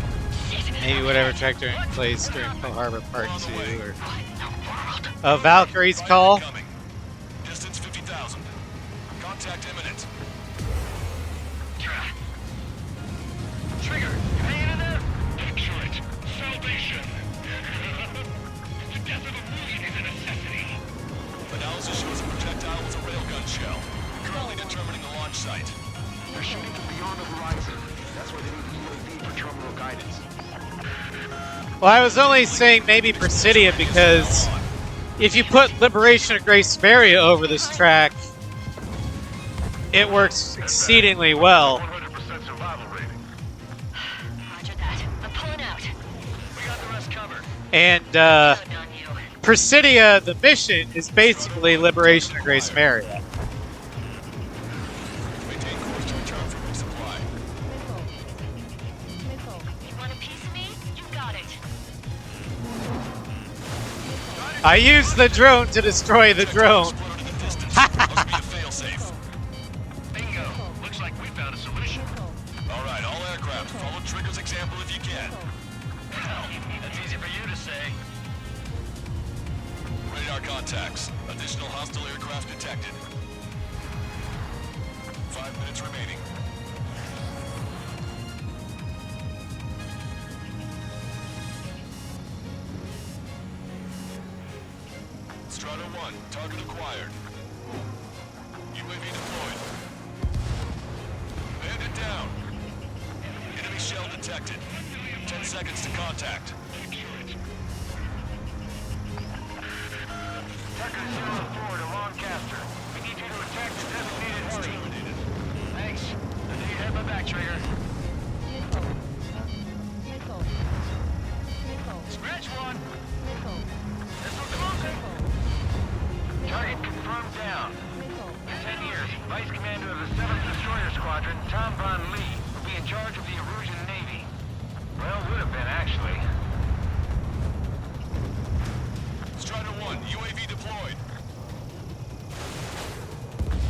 Maybe whatever track during place during Pearl Harbor Part 2 or Valkyrie's Call. Incoming. Distance 50,000. Contact imminent. Trigger, you hanging in there? Picture it. Salvation. The death of a million is a necessity. Analysis shows the projectile was a railgun shell. Currently determining the launch site. They're shooting from beyond the horizon. That's why they need UAV for terminal guidance. Well, I was only saying maybe Presidia because if you put Liberation of Grace Maria over this track, it works exceedingly well. 100% survival rating. Roger that. I'm pulling out. We got the rest covered. And Presidia, the mission, is basically Liberation of Grace Maria. Maintain course to return for resupply. Missile. You want a piece of me? You got it. I used the drone to destroy the drone. Must be a failsafe. Bingo. Looks like we found a solution. All right, all aircraft, follow Trigger's example if you can. Hell, that's easy for you to say. Radar contacts. Additional hostile aircraft detected. 5 minutes remaining. Strata 1, target acquired. UAV deployed. Bandit down. Enemy shell detected. 10 seconds to contact. Tucker 04 to Lancaster. We need you to attack the designated heli. Thanks. I know you had my back, Trigger. Missile. Missile. Missile. Scratch one. Missile. Missile closing. Target confirmed down. Missile. In 10 years, Vice Commander of the 7th Destroyer Squadron, Tom Von Lee, will be in charge of the Erusian Navy. Well, would have been, actually. Strider 1, UAV deployed.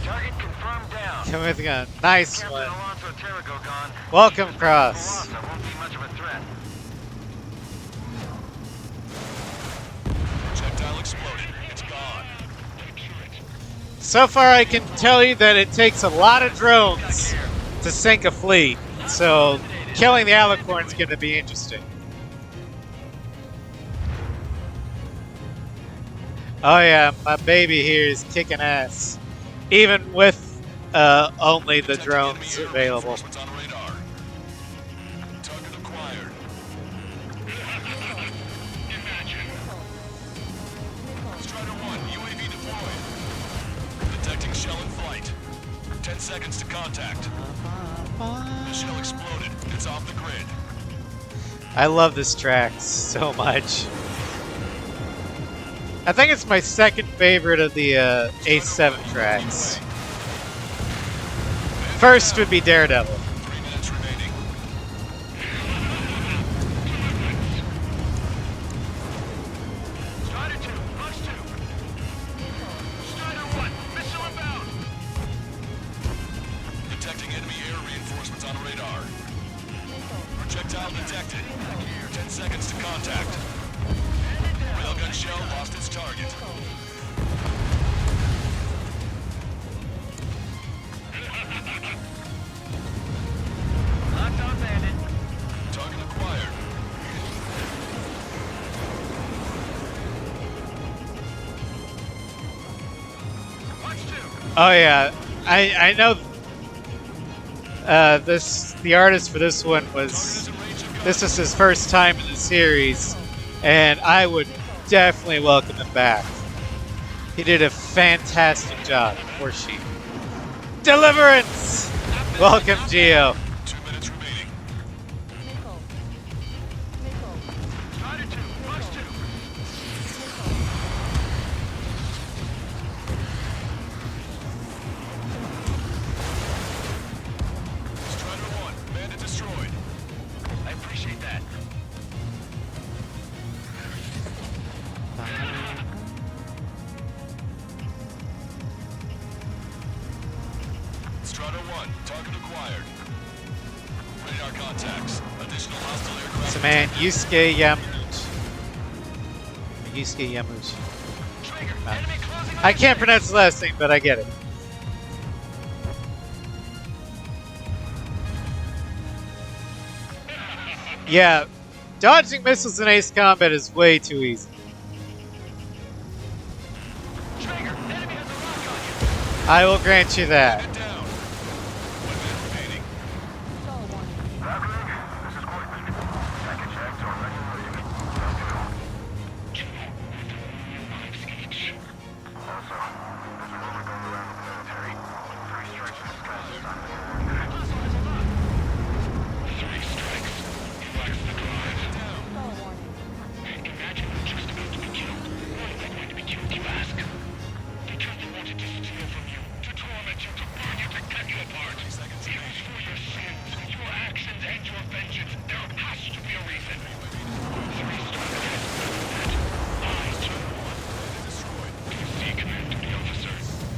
Target confirmed down. Come with gun. Nice Captain one. Alonso Terrigo gone. Welcome, Cross. Alonso won't be much of a threat. Projectile exploded. It's gone. So far, I can tell you that it takes a lot of drones to sink a fleet. So, killing the Alicorn is going to be interesting. Oh yeah, my baby here is kicking ass. Even with only the drones available. Reinforcements on radar. Target acquired. Strider 1, UAV deployed. Detecting shell in flight. 10 seconds to contact. The shell exploded. It's off the grid. I love this track so much. I think it's my second favorite of the A7 tracks. First would be Daredevil. 3 minutes remaining. Strider 2, Fox 2. Strider 1, missile inbound. Detecting enemy air reinforcements on radar. Projectile detected. 10 seconds to contact. Railgun shell lost its target. Locked on bandit. Target acquired. Fox 2. Oh yeah, I know. The artist for this one was his first time in the series, and I would definitely welcome him back. He did a fantastic job. Poor sheep. Deliverance. Welcome, Geo. 2 minutes remaining. Missile. Missile. Strider 2, Fox 2. Strider 1, bandit destroyed. I appreciate that. Strider 1, target acquired. Radar contacts. Additional hostile aircraft. It's a man, Yusuke Yamauchi. Yusuke Yamauchi. Trigger, enemy closing. I can't pronounce the last name, but I get it. Yeah, dodging missiles in Ace Combat is way too easy. Trigger, enemy has a lock on you. I will grant you that. Bandit down. 1 minute remaining. Stall warning. This is Courtney. Package X on regular.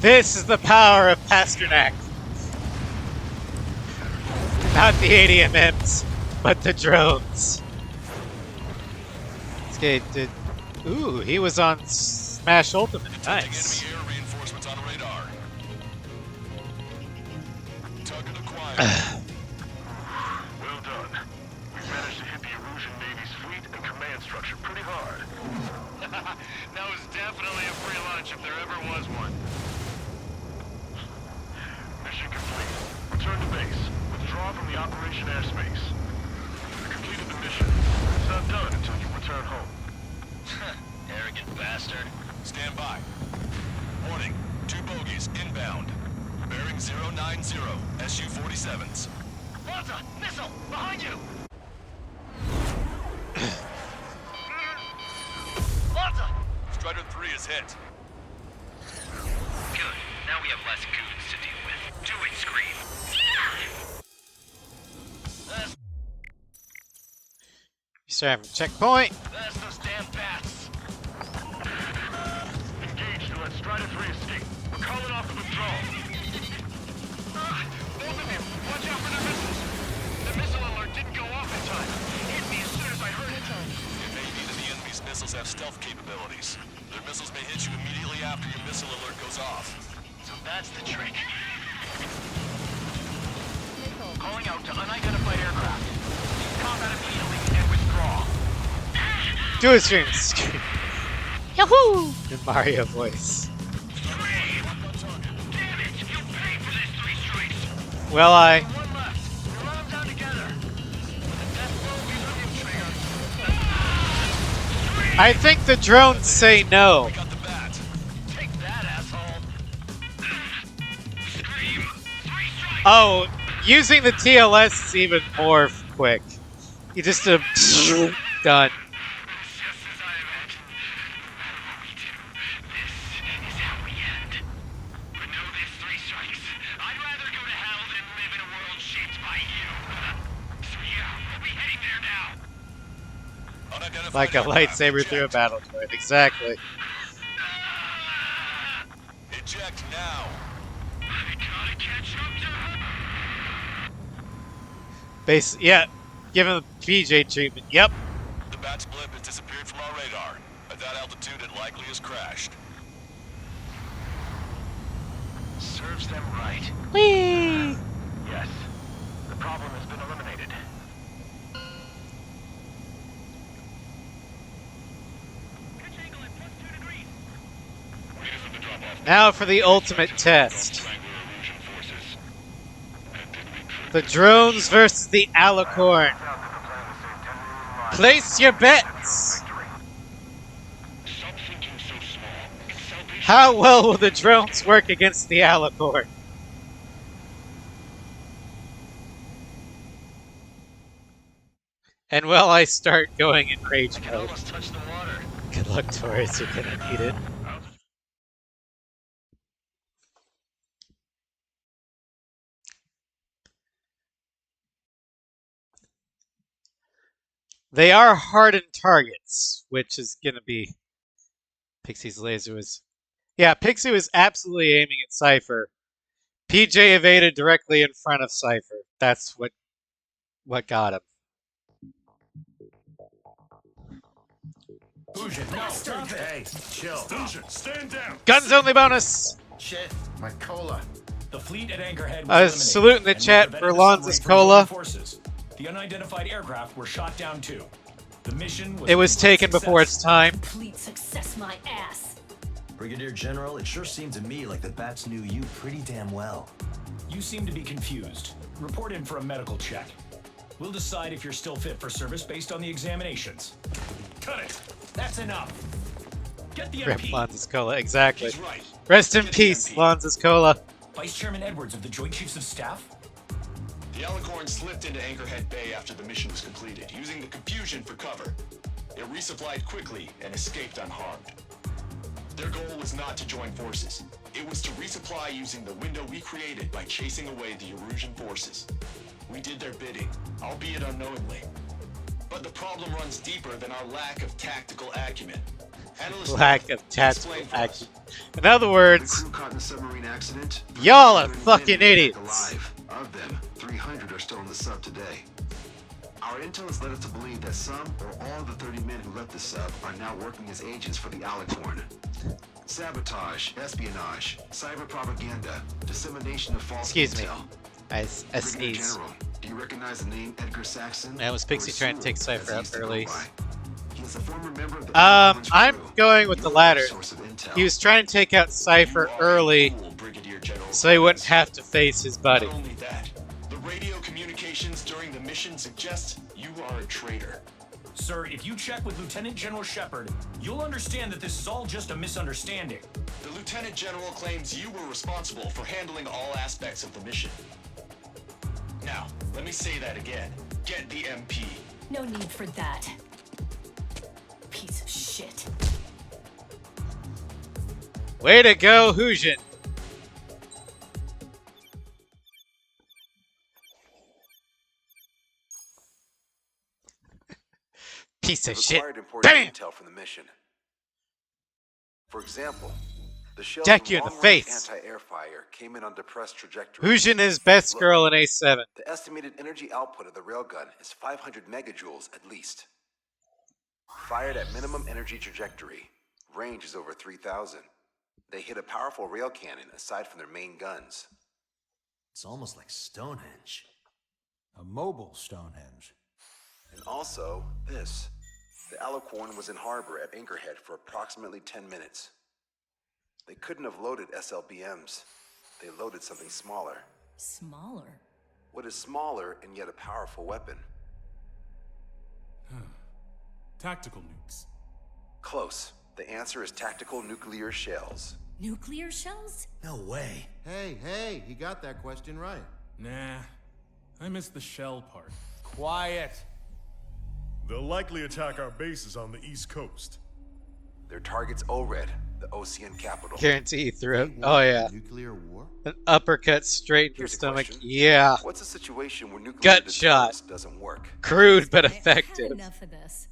This is the power of Pasternak. Not the ADMMs, but the drones. Okay, ooh, he was on Smash Ultimate. Nice. Enemy air reinforcements on radar. Target acquired. Well done. We've managed to hit the Erusian Navy's fleet and command structure pretty hard. That was definitely a free lunch if there ever was one. Mission complete. Return to base. Withdraw from the Operation Airspace. You completed the mission. It's not done until you return home. Arrogant bastard. Stand by. Warning. 2 bogies inbound. Bearing 090. SU-47s. Malta! Missile! Behind you! Malta! Strider 3 is hit. Good. Now we have less goons to deal with. Do it, Scream. You start having checkpoint. That's those damn bats. Engage to let Strider 3 escape. We're calling off the withdrawal. Both of you, watch out for the missiles. The missile alert didn't go off in time. It hit me as soon as I heard it. It may be that the enemy's missiles have stealth capabilities. Their missiles may hit you immediately after your missile alert goes off. So that's the trick. Missile. Calling out to unidentified aircraft. Combat immediately and withdraw. Do a stream. Yahoo! The Mario voice. Damn it! You paid for this 3 strikes. Well, I. One left. We run them down together. The death blow will be with you, Trigger. I think the drones say no. We got the bat. Take that, asshole. Scream. 3 strikes. Oh, using the TLS is even more quick. You just done. Just as I imagined. What we do, this is how we end. But know this, 3 strikes. I'd rather go to hell than live in a world shaped by you. So yeah, we'll be heading there now. Unidentified Like a aircraft. lightsaber through a battle droid. Exactly. Eject now. I gotta catch up to her. Yeah. Give him the PJ treatment. Yep. The bat's blip has disappeared from our radar. At that altitude, it likely has crashed. Serves them right. Whee! Yes. The problem has been eliminated. Pitch angle at +2 degrees. Leaders of the drop-off. Now for the ultimate test. Triangle Erusian forces. And did we trip? The drones versus the Alicorn. Place your bets. Stop thinking so small. It's Salvation. How well will the drones work against the Alicorn? And will I start going in rage I can mode? almost touch the water. Good luck, Taurus. You're gonna need it. They are hardened targets, which is gonna be Pixie's laser was. Yeah, Pixie was absolutely aiming at Cypher. PJ evaded directly in front of Cypher. That's what got him. Fusion, no, stop it. Hey, chill. Fusion, stand down. Guns only bonus. Shit, my cola. The fleet at Anchorhead was I was eliminated, saluting the and we chat prevented for the Lonza's submarine from Cola. joining forces. The unidentified aircraft were shot down too. The mission was It was a complete taken before success. its time. Complete success, my ass. Brigadier General, it sure seemed to me like the bats knew you pretty damn well. You seem to be confused. Report in for a medical check. We'll decide if you're still fit for service based on the examinations. Cut it. That's enough. Get the Rip MP. Lonza's Cola, exactly. He's right. Rest in Get the peace, MP. Lonza's Cola. Vice Chairman Edwards of the Joint Chiefs of Staff? The Alicorn slipped into Anchorhead Bay after the mission was completed, using the confusion for cover. It resupplied quickly and escaped unharmed. Their goal was not to join forces. It was to resupply using the window we created by chasing away the Erusian forces. We did their bidding, albeit unknowingly. But the problem runs deeper than our lack of tactical acumen. Analyst Lack of tactical explain for action. us. In other words, The crew caught in the submarine accident. y'all are 330 fucking men made it idiots. back alive. Of them, 300 are still in the sub today. Our intel has led us to believe that some or all of the 30 men who left the sub are now working as agents for the Alicorn. Sabotage, espionage, cyber propaganda, dissemination of false Excuse me. intel. I Brigadier sneeze. General, do you recognize the name Edgar Saxon? That was Pixie Or trying to take Sewell, Cypher as he out used to go early. by? He is a former member of the Alicorn's I'm crew. going with the latter. Source of intel. He was trying to take out Cypher early Brigadier General so he wouldn't Clemens. have to face his buddy. Not only that, the radio communications during the mission suggest you are a traitor. Sir, if you check with Lieutenant General Shepard, you'll understand that this is all just a misunderstanding. The Lieutenant General claims you were responsible for handling all aspects of the mission. Now, let me say that again. Get the MP. No need for that. Piece of shit. Way to go, Hujin. Piece of It shit. required important Bam! intel from the mission. For example, the shells Deck from you in the long-range face. anti-air fire came in on depressed trajectories. Hujin is best Look, girl in A7. the estimated energy output of the railgun is 500 megajoules at least. Fired at minimum energy trajectory, range is over 3,000. They hit a powerful rail cannon aside from their main guns. It's almost like Stonehenge. A mobile Stonehenge. And also, this. The Alicorn was in harbor at Anchorhead for approximately 10 minutes. They couldn't have loaded SLBMs. They loaded something smaller. Smaller? What is smaller and yet a powerful weapon? Tactical nukes. Close. The answer is tactical nuclear shells. Nuclear shells? No way. Hey, he got that question right. Nah, I missed the shell part. Quiet. They'll likely attack our bases on the East Coast. Their target's ORED, the Ocean capital. Guarantee he threw it. Oh, yeah. Nuclear war? An uppercut straight in the Here's a stomach. question. Yeah. What's a situation where nuclear Gut shot. deterrence doesn't work? Crude but I've had effective. enough of this.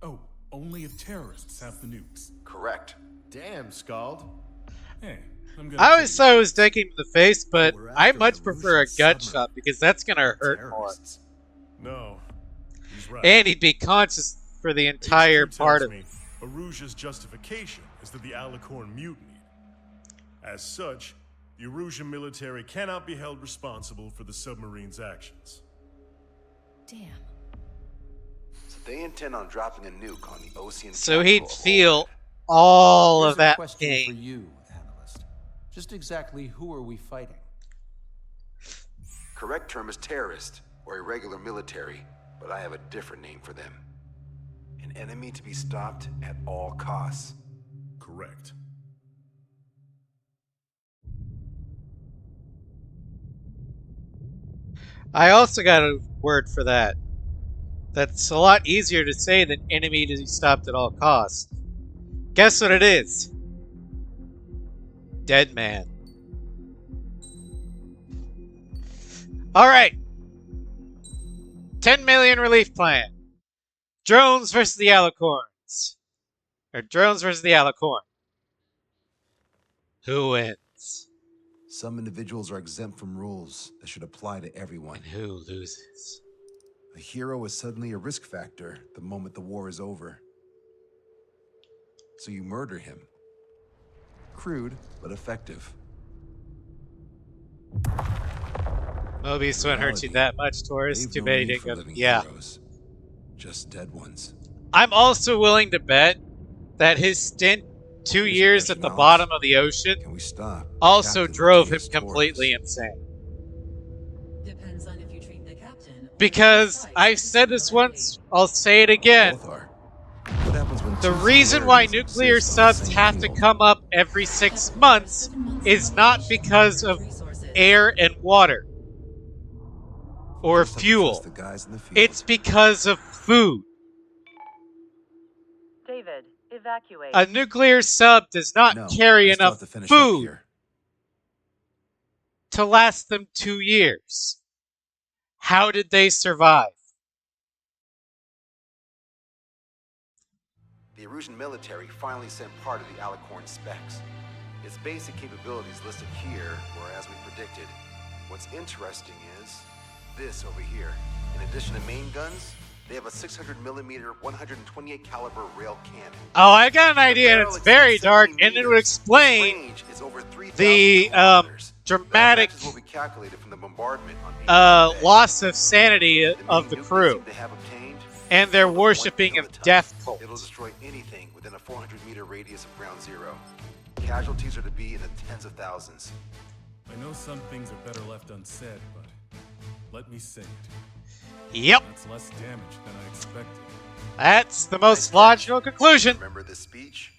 Oh, only if terrorists have the nukes. Correct. Damn, Scald. Hey, I'm gonna I tell always you. thought it was decking in the face, but We're I after much a prefer a Russian gut submarine. shot because that's gonna hurt more. Terrorists. No, he's right. And he'd be conscious for the entire HQ part tells of me Aruja's justification is that the Alicorn mutinied. As such, the Erusian military cannot be held responsible for the submarine's actions. Damn. So they intend on dropping a nuke on the Ocean So capital he'd of feel ORED. all Here's of a that question for pain. you, analyst. Just exactly who are we fighting? Correct term is terrorist or irregular military, but I have a different name for them. An enemy to be stopped at all costs. Correct. I also got a word for that. That's a lot easier to say than enemy to be stopped at all costs. Guess what it is? Dead man. Alright. 10 million relief plan. Drones versus the Alicorns. Or drones versus the Alicorn. Who wins? Some individuals are exempt from rules that should apply to everyone. And who loses? A hero is suddenly a risk factor the moment the war is over. So you murder him. Crude, but effective. Mobius won't hurt you that much, Taurus. They've Too no bad he need didn't for go. living Yeah. heroes. Just dead ones. I'm also willing to bet that his stint 2 Here's a years question, at the Alex. bottom of the ocean Can we stop? also Captain drove him Matthias completely Torres? insane. Depends on if you treat the captain or Because the strikes I've said this once, similarly. I'll say it again. Both are. What happens when The two reason why similarities nuclear exist on the subs same have to field? come up every 6 months is not because of air and water or Just have to fuel. trust the guys in the field. It's because of food. David, evacuate. A nuclear sub does not No, carry I still enough have to finish up food here. to last them 2 years. How did they survive? The Erusian military finally sent part of the Alicorn specs. Its basic capabilities listed here were as we predicted. What's interesting is this over here. In addition to main guns, they have a 600mm 128 caliber rail cannon. Oh, I got an idea, and it's very dark, and it would explain the dramatic what we calculated from the bombardment on loss of sanity of the crew, and their worshipping of death cult. It'll destroy anything within a 400-meter radius of ground zero. Casualties are to be in the tens of thousands. I know some things are better left unsaid, but let me say it. Yep. That's less damage than I expected. That's the most logical conclusion. Remember this speech?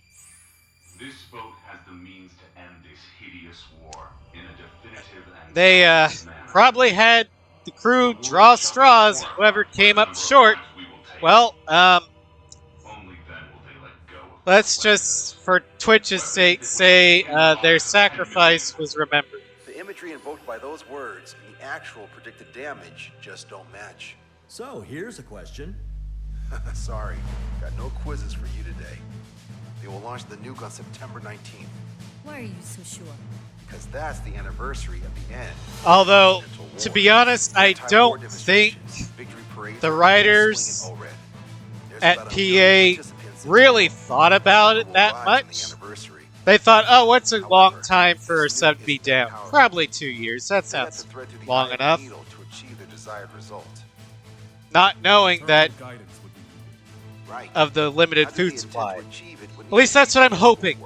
This vote has the means to end this hideous war in a definitive and They probably had the crew draw straws. Whoever came up short. Well, let's just, for Twitch's sake, say their sacrifice was remembered. The imagery invoked by those words and the actual predicted damage just don't match. So, here's a question. Sorry, got no quizzes for you today. They will launch the nuke on September 19th. Why are you so sure? Because that's the anniversary of the end. Although, to be honest, I don't think the writers at PA really thought about it that much. They thought, oh, what's a long time for a sub to be down? Probably 2 years. That sounds long enough. Not knowing that of the limited food supply. At least that's what I'm hoping.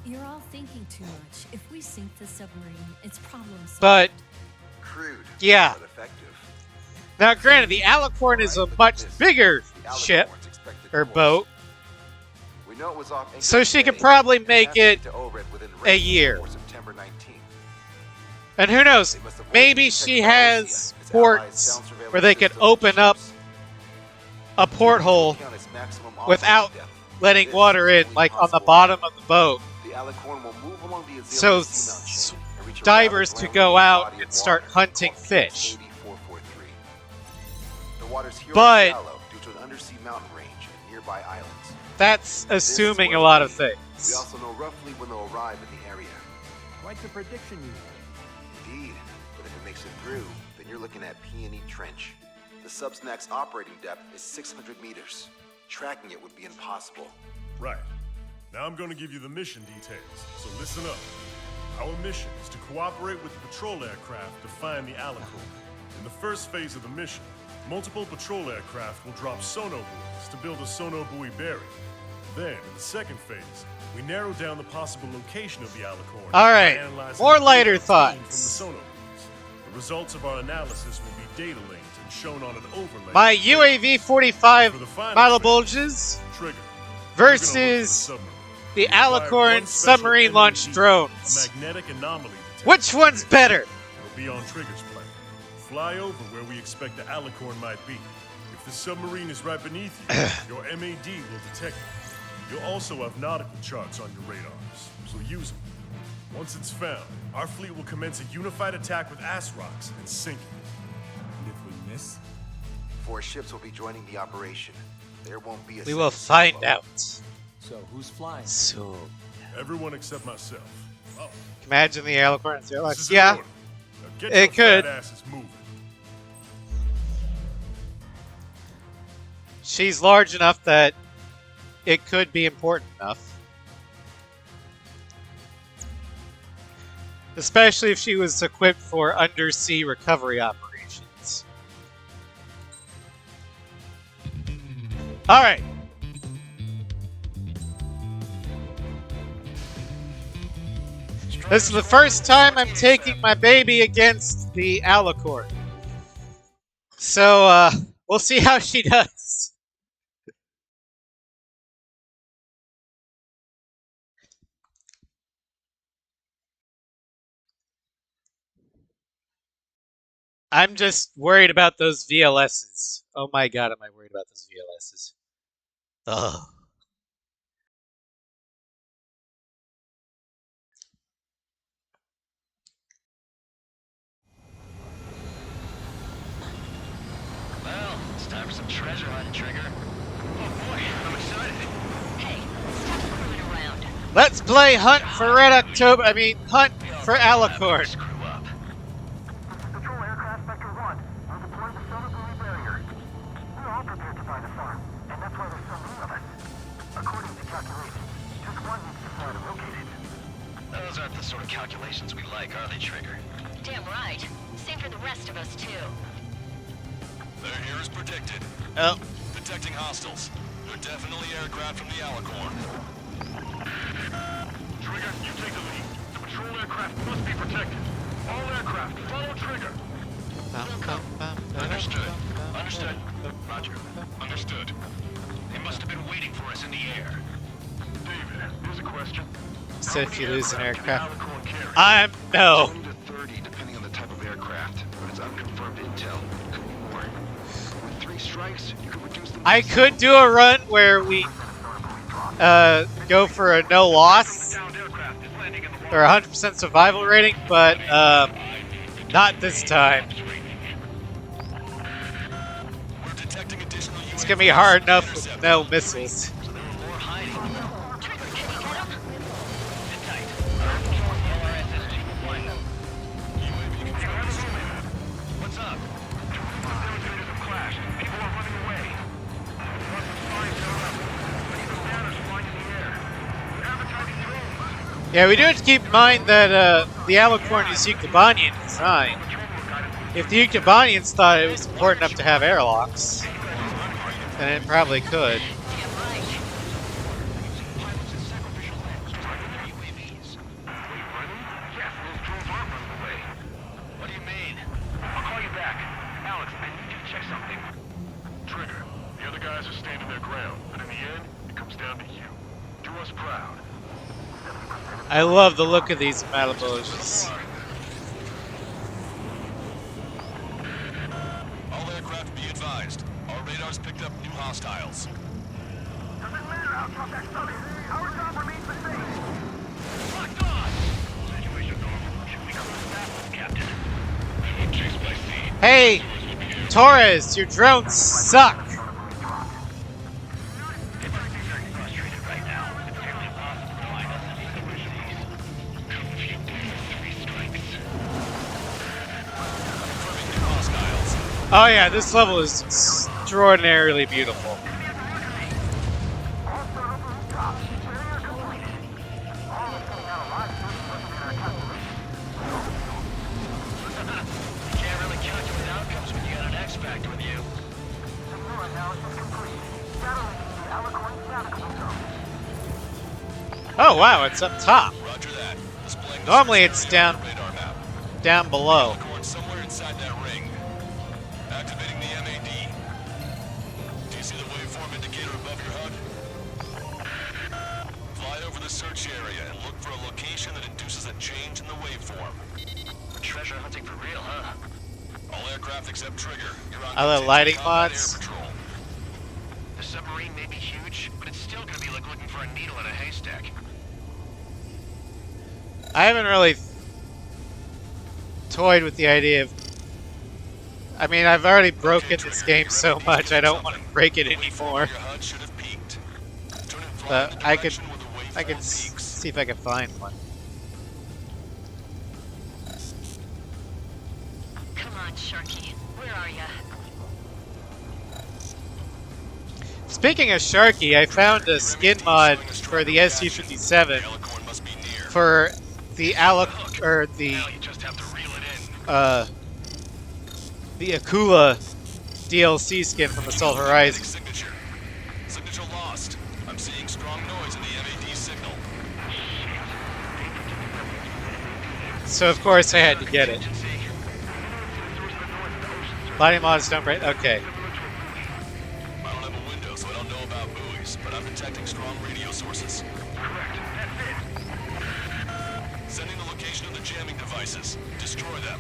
You're all thinking too much. If we sink the submarine, it's problem solved. But, crude, yeah. but effective. Now, granted, the Alicorn is a much bigger ship, or boat, We know it was off so she could probably make it a year. And who knows, maybe she has ports where they could open up a porthole without letting water in, like on the bottom of the boat. So divers could go out and start hunting fish. But that's assuming a lot of things. We also know roughly when they'll arrive in the area. Quite the prediction you have. Indeed, but if it makes it through, then you're looking at P&E Trench. The Subsnack's operating depth is 600 meters. Tracking it would be impossible. Right. Now I'm going to give you the mission details, so listen up. Our mission is to cooperate with the patrol aircraft to find the Alicorn. In the first phase of the mission, multiple patrol aircraft will drop sono buoys to build a sono buoy barrier. Then, in the second phase, we narrow down the possible location of the Alicorn. All right, more lighter thoughts. From the sono buoys. The results of our analysis will be data linked and shown on an overlay. My UAV-45 Malebolges versus the Alicorn submarine launch drones. Which one's better? Will be on Trigger's plan. Fly over where we expect the Alicorn might be. If the submarine is right beneath you, your MAD will detect it. You'll also have nautical charts on your radars, so use them. Once it's found, our fleet will commence a unified attack with ass rocks and sink it. And if we miss? 4 ships will be joining the operation. There won't be a We will find out. So, who's flying? Soon. Everyone except myself. Oh. Imagine the Alicorn. Like, This is yeah, an order. Now get it your could. fat asses moving. She's large enough that it could be important enough. Especially if she was equipped for undersea recovery operations. Alright. This is the first time I'm taking my baby against the Alicorn. So, we'll see how she does. I'm just worried about those VLSs. Oh my god, am I worried about those VLSs. Ugh. Well, it's time for some treasure hunting, Trigger. Oh boy, I'm excited. Hey, Let's play Hunt for Red October. I mean, Hunt for Alicorn. Patrol aircraft Sector 1. We'll deploy the solar buoy barrier. We're all prepared to buy the farm, and that's why there's so many of us. According to calculations, just one needs to fly to locate it. Those aren't the sort of calculations we like, are they, Trigger? Damn right. Same for the rest of us, too. They're here as predicted. Oh. Detecting hostiles. They're definitely aircraft from the Alicorn. Trigger, you take the lead. The patrol aircraft must be protected. All aircraft, follow Trigger. Understood. Understood. Roger. Understood. They must have been waiting for us in the air. David, here's a question. So if you lose an aircraft, I'm no. 20 to 30, depending on the type of aircraft, but it's unconfirmed intel. Could be more. With 3 strikes, you could reduce the. I could do a run where we go for a no loss or 100% survival rating, but not this time. It's gonna be hard enough with no missiles. What's up? Demonstrators have clashed. People are running away. Lots of spies showed up. But even banners flying in the air. They're advertising drones. Yeah, we do have to keep in mind that the Alicorn is Yuktabanian design. If the Yuktabanians thought it was important enough to have airlocks, then it probably could. What do you mean? I'll call you back. Alex, I need you to check something. Trigger, the other guys are standing their ground, but in the end, it comes down to you. Do us proud. I love the look of these Malebolges. All aircraft be advised. Our radars picked up new hostiles. Doesn't matter how tough that sub is. Our job remains the same. Locked on! Situation normal. Should we close that, Captain? Chase by sea. Hey, Torres, your drones suck. Oh yeah, this level is extraordinarily beautiful. Can't really calculate outcomes when you got an X-Factor with you. Oh wow, it's up top. Roger that. Normally it's down below. Somewhere inside that ring. Activating the MAD. Do you see the waveform indicator above your HUD? Fly over the search area and look for a location that induces a change in the waveform. Treasure hunting for real, huh? All aircraft except Trigger. You're on Other lighting mods. The submarine may be huge, but it's still gonna be like looking for a needle in a haystack. I haven't really toyed with the idea of. I mean, I've already broken this game so much, I don't want to break it anymore. But I could see if I can find one. Come on, Sharky. Where are ya? Speaking of Sharky, I found a skin mod for the SU-57 for the the Akula DLC skin from Assault Horizon. Signature lost. I'm seeing strong noise in the MAD signal. So of course I had to get it. Lighting mods don't break. Okay. I don't have a window, so I don't know about buoys, but I'm detecting strong radio sources. Correct. That's it. Sending the location of the jamming devices. Destroy them.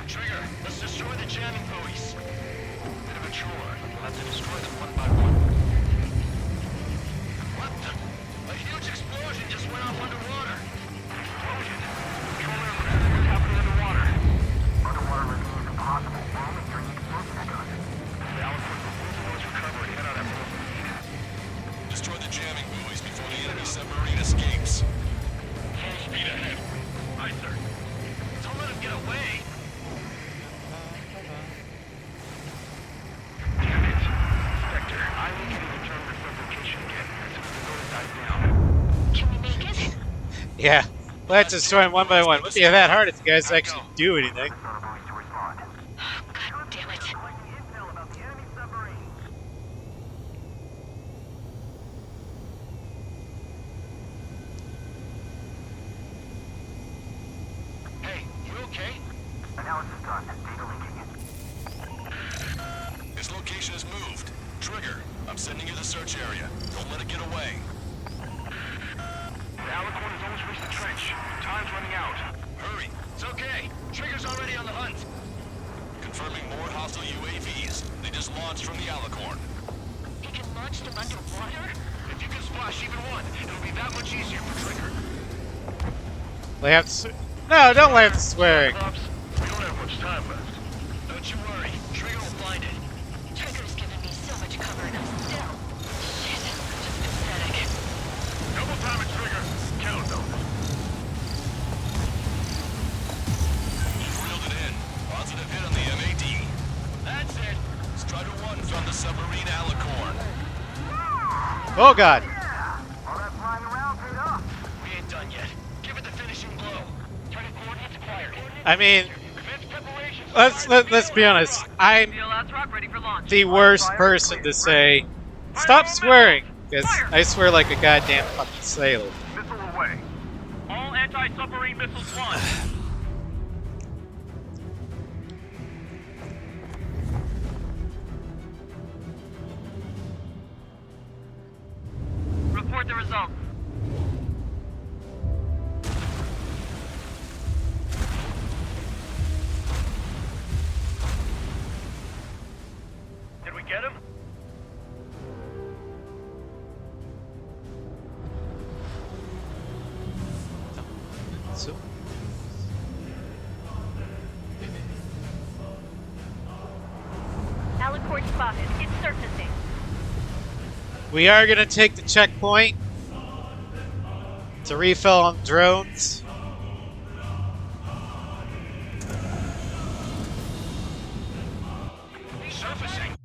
Trigger, let's destroy the jamming buoys. Bit of a chore. We'll have to destroy them one by one. What the? A huge explosion just went off underwater. Explosion. Control aircraft. What's happening underwater? Underwater living is impossible. We're only hearing explosion echoes. The Alicorn will move towards recover and head out at full speed. Destroy the jamming buoys before the enemy submarine escapes. Yeah, we'll have to destroy them one by one. Wouldn't be that hard if you guys actually do anything. God damn it. Hey, you okay? Analysis done. Data leaking. Its location is moved. Trigger, I'm sending you the search area. Don't let it get away. The Alicorn has almost reached the trench. Time's running out. Hurry. It's okay. Trigger's already on the hunt. Confirming more hostile UAVs. They just launched from the Alicorn. He can launch them underwater? If you can splash even one, it'll be that much easier for Trigger. They have to. No, don't let them swearing. Pops, we don't have much time left. Don't you worry. Trigger will blind it. Trigger's given me so much cover and I'm still... Shit, just pathetic. Double time it, Trigger. Count them. You've reeled it in. Positive hit on the MAD. That's it. Strider 1 found the submarine Alicorn. Oh God. All that flying around paid off. We ain't done yet. Give it the finishing blow. Target coordinates acquired. I mean, Commence preparations. let's be honest. I'm the worst person to say stop swearing, because I swear like a goddamn fucking sailor. Missile away. All anti-submarine missiles launched. Report the results. Did we get him? So, Alicorn spotted. It's surfacing. we are gonna take the checkpoint to refill on drones. Surfacing.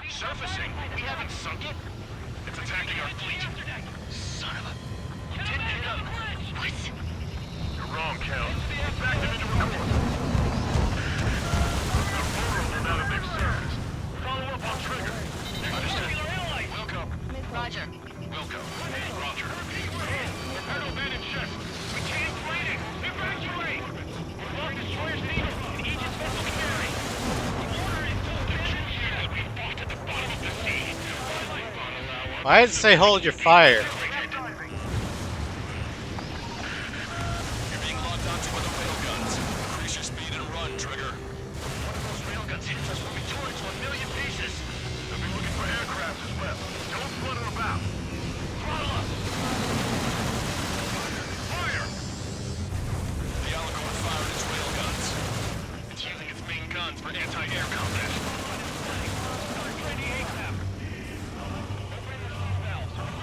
Surfacing? We haven't sunk it? It's attacking our fleet. Son of a... You didn't hit him. What? You're wrong, Cal. We've backed him into a course. They're vulnerable now to big surges. Follow up on Trigger. Understood. Wilco. Roger. Wilco. Roger. Torpedo man in check. We can't fight it. Evacuate! We've lost destroyers and Eagle and Aegis vessel to carry. The order is still given. We fought at the bottom of the sea. Why did it say hold your fire? You're being locked onto by the railguns. Increase your speed and run, Trigger. One of those railguns hits us, we'll be torn to a million pieces. They'll be looking for aircraft as well. Don't flutter about. Throttle up. Fire! The Alicorn fired its railguns. It's using its main guns for anti-air combat.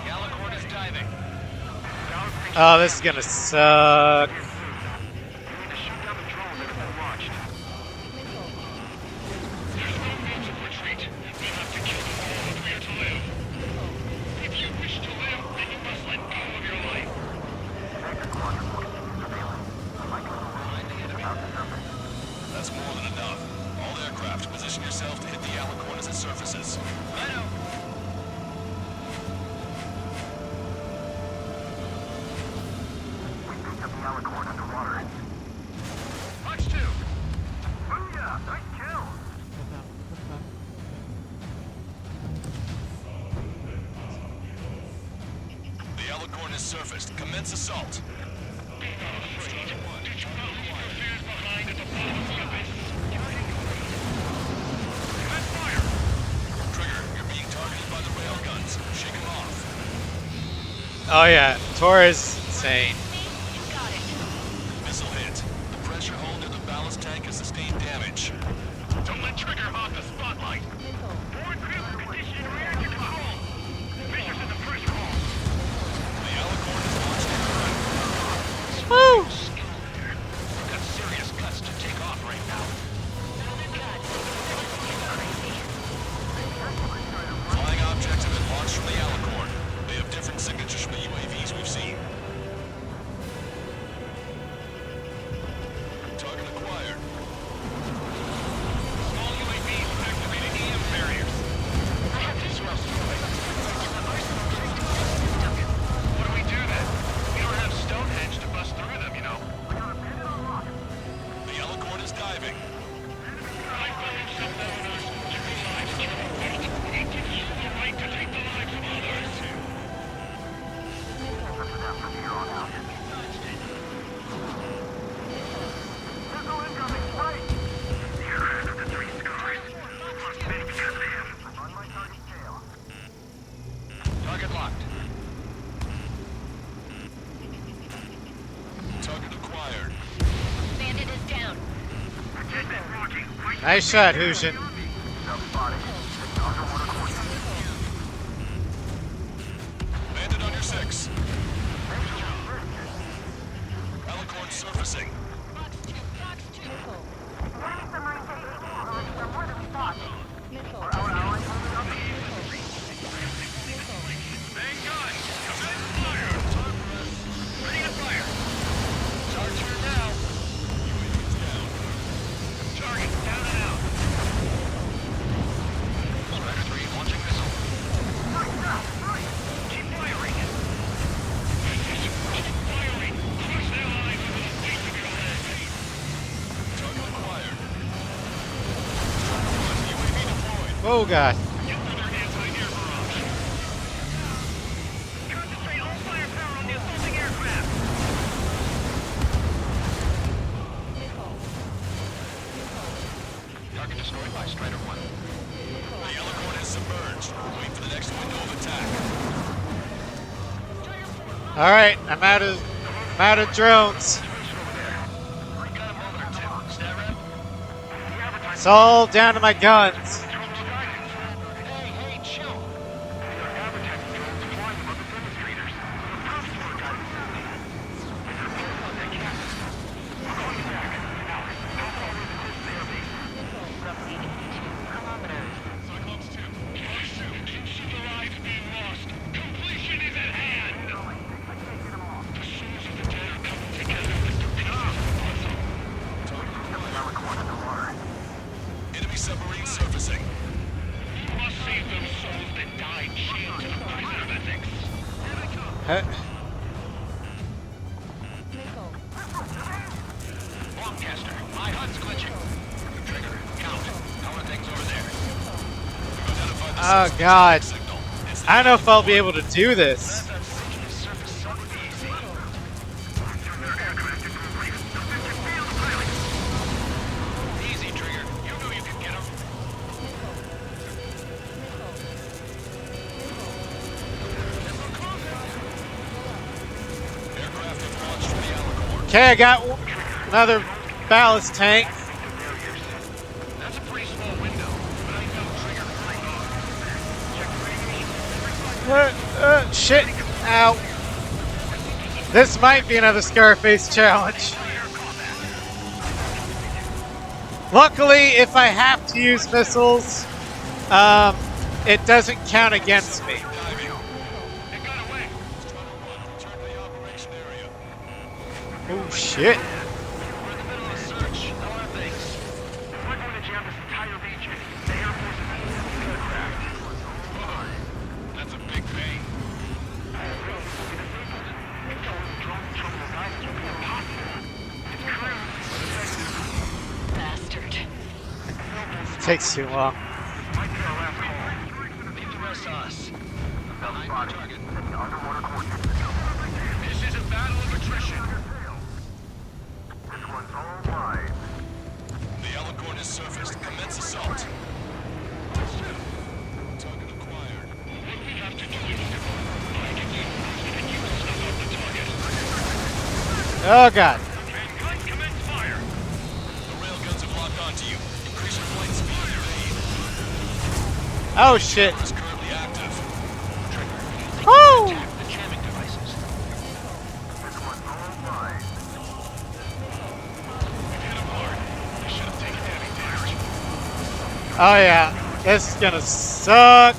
The Alicorn is diving. Oh, this is gonna suck. You need to shoot down the drones that have been launched. There's no means of retreat. We have to kill them all if we are to live. If you wish to live, then you must let go of your life. That's more than enough. All aircraft, position yourself to hit the Alicorn as it surfaces. I know. We picked up the Alicorn underwater. Punch two. Booyah! Nice kill! The Alicorn is surfaced. Commence assault. Be not afraid. Did you not leave your fears behind at the bottom of the abyss? Command fire! Trigger, you're being targeted by the railguns. Shake them off. Oh yeah, Torres is insane. You got it. Missile hit. The pressure hull near the ballast tank has sustained damage. Don't let Trigger hog the spotlight. Board crew, condition and reactor control. Mission's in the first call. The Alicorn is launched in front. Woo! We've got serious guts to take off right now. God, this is crazy. Flying objects have been launched from the Alicorn. They have different signatures. Nice shot, Hushin. Landed on your 6. Alicorn surfacing. Oh god. Target destroyed by Strider 1. The Alicorn is submerged. Wait for the next window of attack. Alright, I'm out of drones. It's all down to my guns. Enemy submarine surfacing. Must save those souls that died chained to the prison of ethics. Longcaster, my HUD's glitching. Trigger, count. How are things over there? We've identified the Oh god. I don't know if I'll be able to do this. Easy, Trigger. You know you can get him. Aircraft have launched from the Alicorn. Okay, I got another ballast tank. That's a pretty small window, but I know Trigger. Shit. Ow. This might be another Scarface challenge. Luckily, if I have to use missiles, it doesn't count against me. Oh shit. That's a big pain. Bastard. It takes too long. Leave the rest to us. Behind the target. This is a battle of attrition. This one's all mine. The Alicorn is surfaced. Commence assault. Target acquired. What we have to do is find a game and you snuff out the target. Oh god. Mankind commence fire. The railguns have locked onto you. Increase your flight speed and evade. Oh shit. Is currently active. Woo! Attack the jamming devices. This one's all mine. We've hit him hard. We should have taken heavy damage. Oh yeah. This is gonna suck.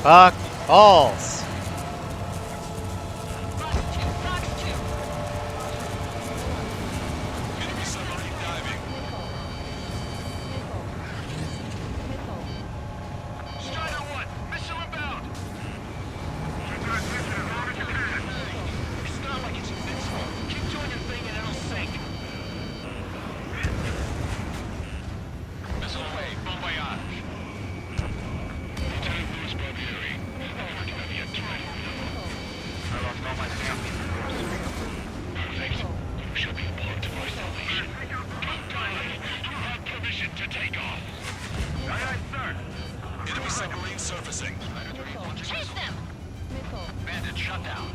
Fuck balls. Enemy submarine diving. Strider 1, missile inbound. It's not like it's invincible. Keep doing your thing and it'll sink. Missile away. Bon voyage. Lieutenant Louis Barbieri. Over to the countdown.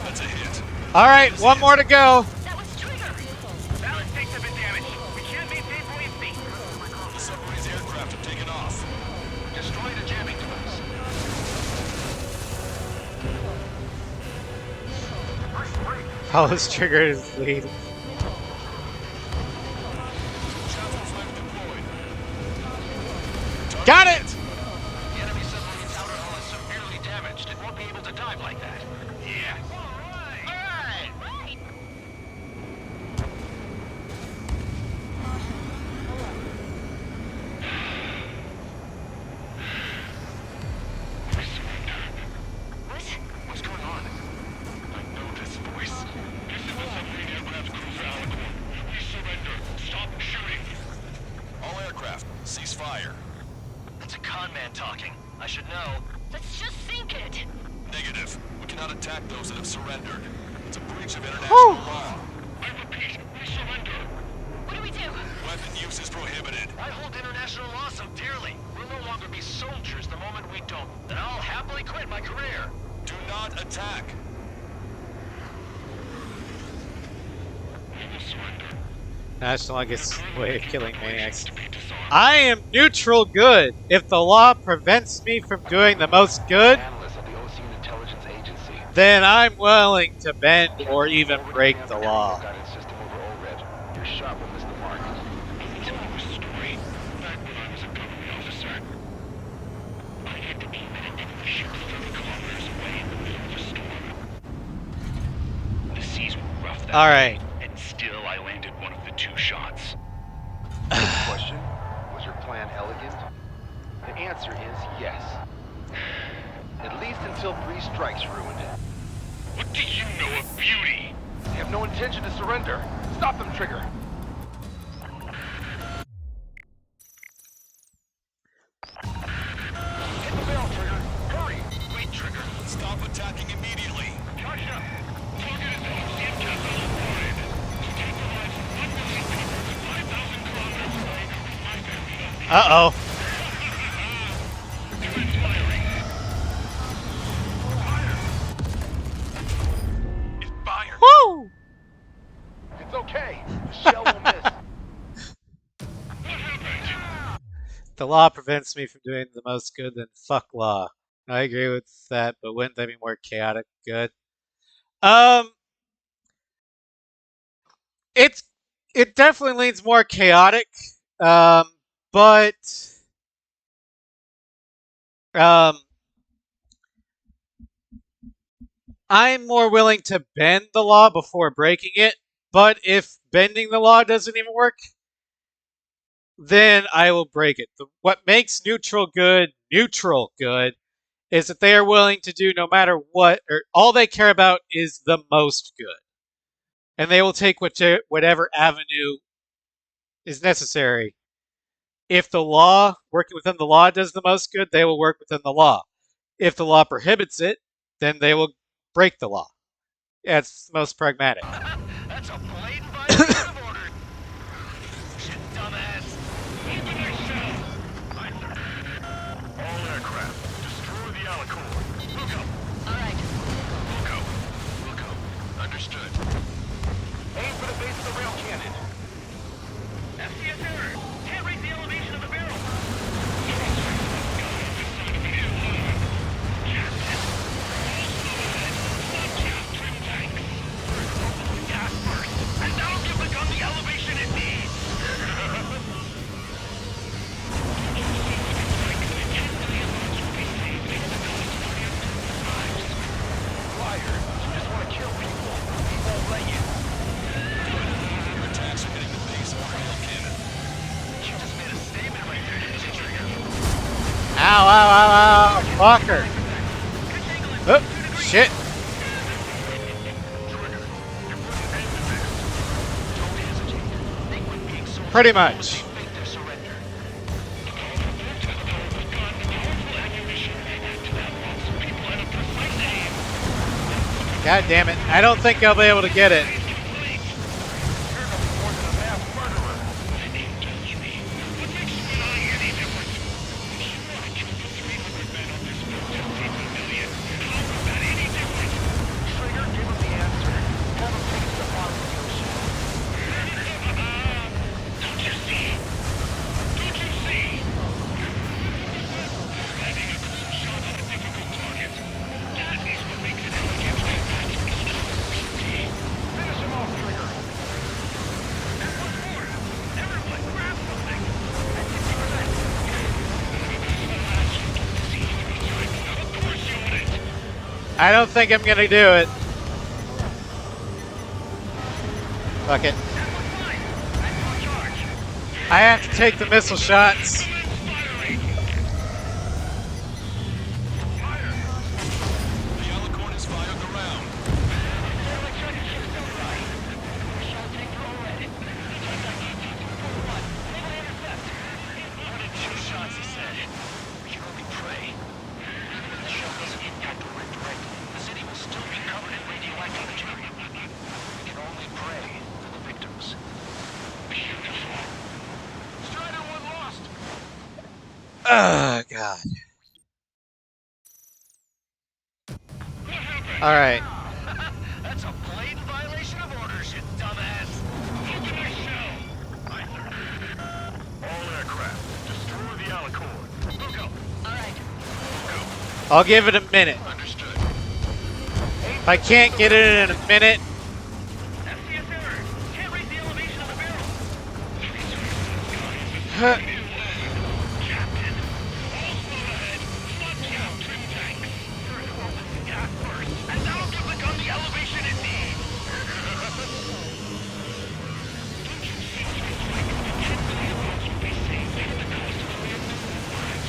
That's a hit. All right, one more to go. Ballistics have been damaged. We can't maintain buoyancy. The submarine's aircraft have taken off. Destroy the jamming device. Hollis triggered his lead. Got it! The enemy submarine's outer hull is severely damaged. It won't be able to dive like that. Yeah. All right. What's going on? I know this voice. This is the submarine aircraft crew for Alicorn. We surrender. Stop shooting. All aircraft, cease fire. It's a con man talking. I should know. Let's just sink it. Negative. We cannot attack those that have surrendered. It's a breach of international law. I repeat, we surrender. What do we do? Weapon use is prohibited. I hold international law so dearly. We'll no longer be soldiers the moment we don't. Then I'll happily quit my career. Do not attack. We will surrender. National Legacy way of killing maniacs. I am neutral good. If the law prevents me from doing the most good, then I'm willing to bend or even break the law. Your shot will miss the mark. Tell you a story. Back when I was a government officer, I had to aim at enemy ships 30 kilometers away in the middle of a storm. The seas were rough that All right. night, and still I landed one of the 2 shots. Question: was your plan elegant? The answer is yes. At least until 3 strikes ruined it. What do you know of beauty? They have no intention to surrender. Stop them, Trigger. Hit the bell, Trigger. Hurry. Wait, Trigger. Stop attacking immediately. Charge up. Target is Ocean capital of Florida. To take the lives of 1 million people 5,000 kilometers away from my family. Uh-oh. Woo! It's okay. The shell will miss. The law prevents me from doing the most good, then fuck law. I agree with that, but wouldn't that be more chaotic good? It definitely leans more chaotic, but I'm more willing to bend the law before breaking it. But if bending the law doesn't even work, then I will break it. What makes neutral good is that they are willing to do no matter what, or all they care about is the most good. And they will take whatever avenue is necessary. If the law, working within the law, does the most good, they will work within the law. If the law prohibits it, then they will break the law. Yeah, it's the most pragmatic. That's a blatant violation of order. Shit, dumbass. Open yourself. All aircraft, destroy the Alicorn. Look up. All right. We'll go. Understood. Aim for the base of the rail cannon. FCS error. Can't raise the elevation of the barrel. Gas burst, and that'll give the gun the elevation it needs. Liar. You just want to kill people. We won't let you. Your attacks are hitting the base of the rail cannon. You just made a statement right there, didn't you, Trigger? Ow, ow, ow, ow. Fucker. Oh, shit. Pretty much. God damn it. I don't think I'll be able to get it. I don't think I'm gonna do it. Fuck it. I have to take the missile shots. Oh, God. All right. That's a blatant violation of orders, you dumbass. Open your shell. All aircraft, destroy the Alicorn. Go. All right. I'll give it a minute. Understood. If I can't get it in a minute, FCS error. Can't raise the elevation of the barrel. Captain. Also ahead. Flood count 10 tanks. First focus the gas first, and that'll give the gun the elevation it needs. Don't you see through the like the 10 million votes would be saved at the cost of 3 million lives?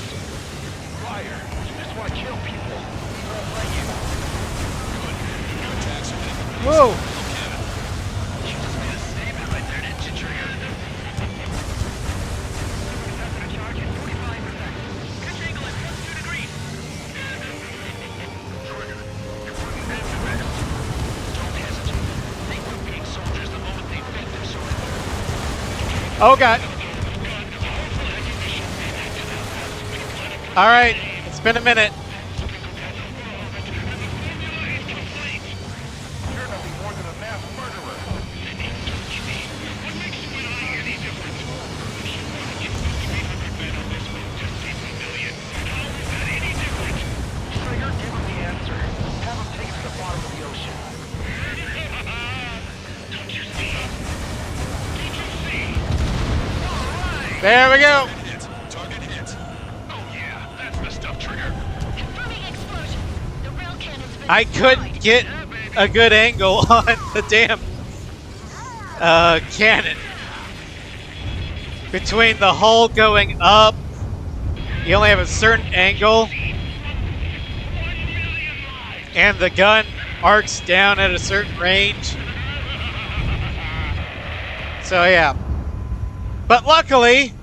Liar. You just want to kill people. We won't let you. Good. Your attacks are making whoa. You just made a statement right there, didn't you, Trigger? Charge at 45%. Pitch angle at +2 degrees. Trigger, you wouldn't end the mess. Don't hesitate. They quit being soldiers the moment they fed their soldiers. Oh, God. All right. It's been a minute. You're nothing more than a mass murderer. What makes you and I any different? If you want to get 300 men on this boat to save a million, how is that any different? Trigger, give him the answer. Have him take it to the bottom of the ocean. Don't you see? Don't you see? All right. There we go. Target hit. Oh yeah, that's the stuff, Trigger. Confirming explosion. The rail cannon's been I couldn't get a good angle on the damn cannon. Between the hull going up, you only have a certain angle, and the gun arcs down at a certain range. So yeah. But luckily,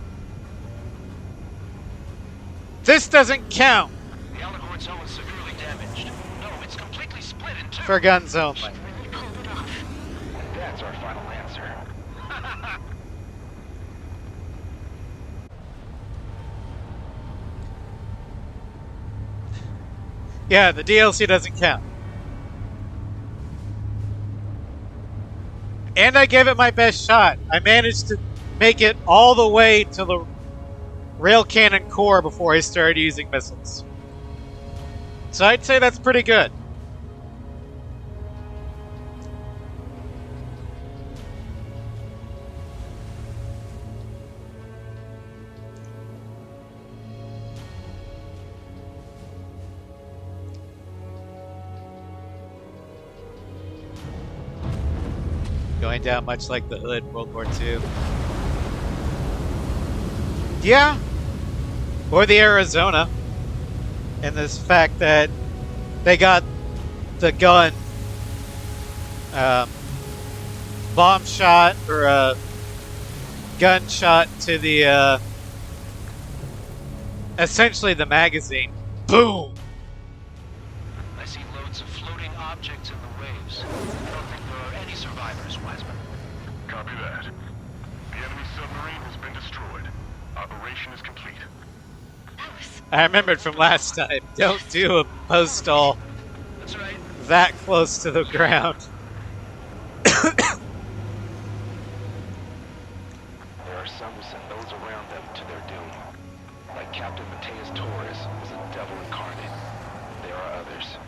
this doesn't count The Alicorn's hull is severely damaged. No, it's completely split in two. for guns only. That's our final answer. Yeah, the DLC doesn't count. And I gave it my best shot. I managed to make it all the way to the rail cannon core before I started using missiles. So I'd say that's pretty good. Going down much like the Hood, World War II. Yeah. Or the Arizona. And this fact that they got the gun bomb shot or a gunshot to the essentially the magazine. Boom! I see loads of floating objects in the waves. I don't think there are any survivors, Wiseman. Copy that. The enemy submarine has been destroyed. Operation is complete. I remembered from last time. Don't do a postal That's right. that close to the ground. There are some who send those around them to their doom. Like Captain Mateus Torres was a devil incarnate. There are others.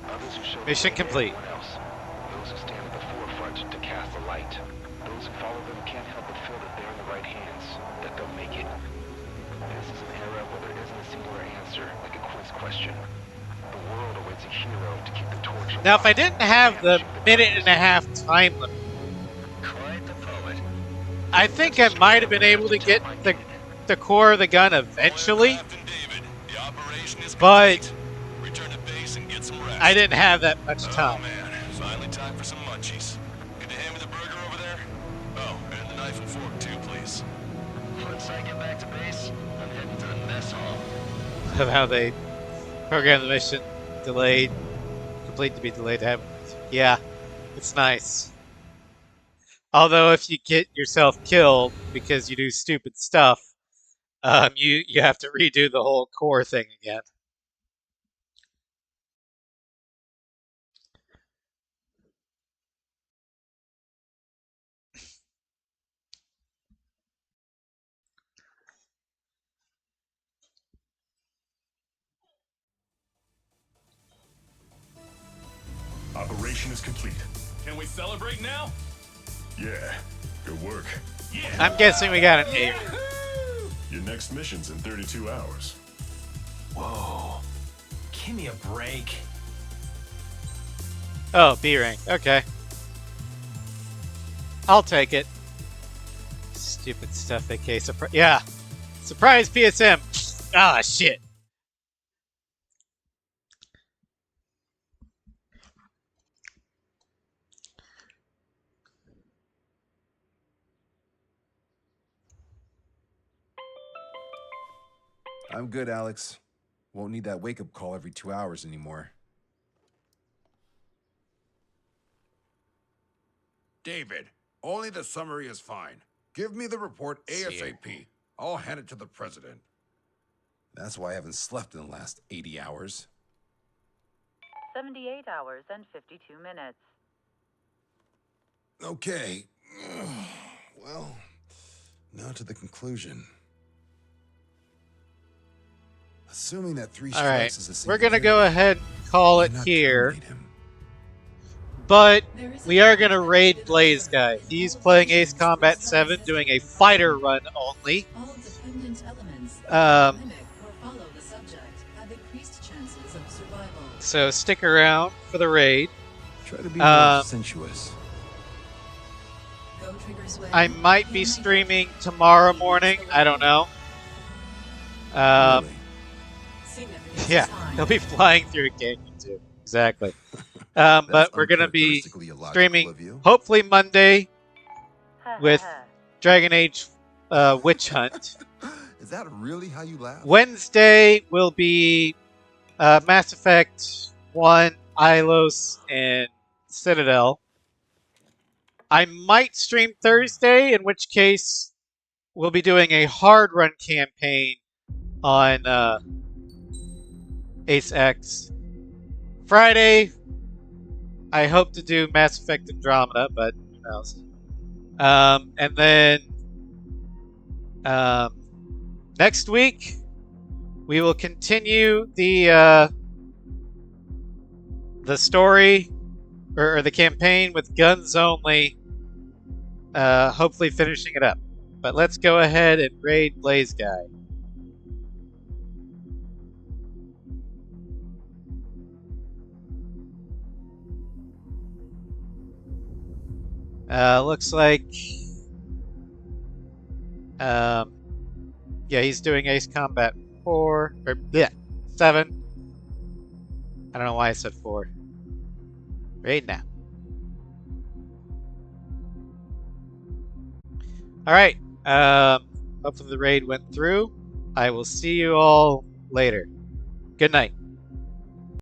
Others who show Mission complete. everyone else. Those who stand at the forefront to cast the light. Those who follow them can't help but feel that they're in the right hands, that they'll make it. This is an era where there isn't a singular answer, like a quiz question. The world awaits a hero Now, if I didn't have the minute-and-a-half time limit, I think I might have been able to get the core of the gun eventually, but I didn't have that much time. Oh man, finally time for some munchies. Could you hand me the burger over there? Oh, and the knife and fork too, please. Once I get back to base, I'm heading to the mess hall. Of how they program the mission delayed, complete to be delayed to have. Yeah, it's nice. Although if you get yourself killed because you do stupid stuff, you have to redo the whole core thing again. Operation is complete. Can we celebrate now? Yeah, good work. Yeah. I'm guessing we got an 8. Your next mission's in 32 hours. Whoa. Give me a break. Oh, B rank. Okay. I'll take it. Stupid stuff, AK. Yeah. Surprise PSM. Ah, shit. I'm good, Alex. Won't need that wake-up call every 2 hours anymore. David, only the summary is fine. Give me the report ASAP. I'll hand it to the president. That's why I haven't slept in the last 80 hours. 78 hours and 52 minutes. Okay. Well, now to the conclusion. Assuming that 3 strikes All right, is a single we're gonna kill, go ahead and call it why not here. terminate him? But we are gonna raid Blaze Guy. He's playing Ace Combat 7, doing a fighter run only. All dependent elements Um, mimic or follow the subject have increased chances of survival. So stick around for the raid. Try to be more sensuous. Go triggers when I might be streaming tomorrow morning. I don't know. Really? significance Yeah, time. he'll be flying through a canyon too. Exactly. But we're gonna be uncharacteristically illogical streaming of you. hopefully Monday with Dragon Age Witch Hunt. Is that really how you laugh? Wednesday will be Mass Effect 1, Ilos, and Citadel. I might stream Thursday, in which case we'll be doing a hard run campaign on Ace X. Friday, I hope to do Mass Effect Andromeda, but who knows. And then next week, we will continue the story or the campaign with guns only. Hopefully finishing it up. But let's go ahead and raid Blaze Guy. Looks like yeah, he's doing Ace Combat 4 or 7. I don't know why I said 4. Raid now. Alright. Hopefully the raid went through. I will see you all later. Good night.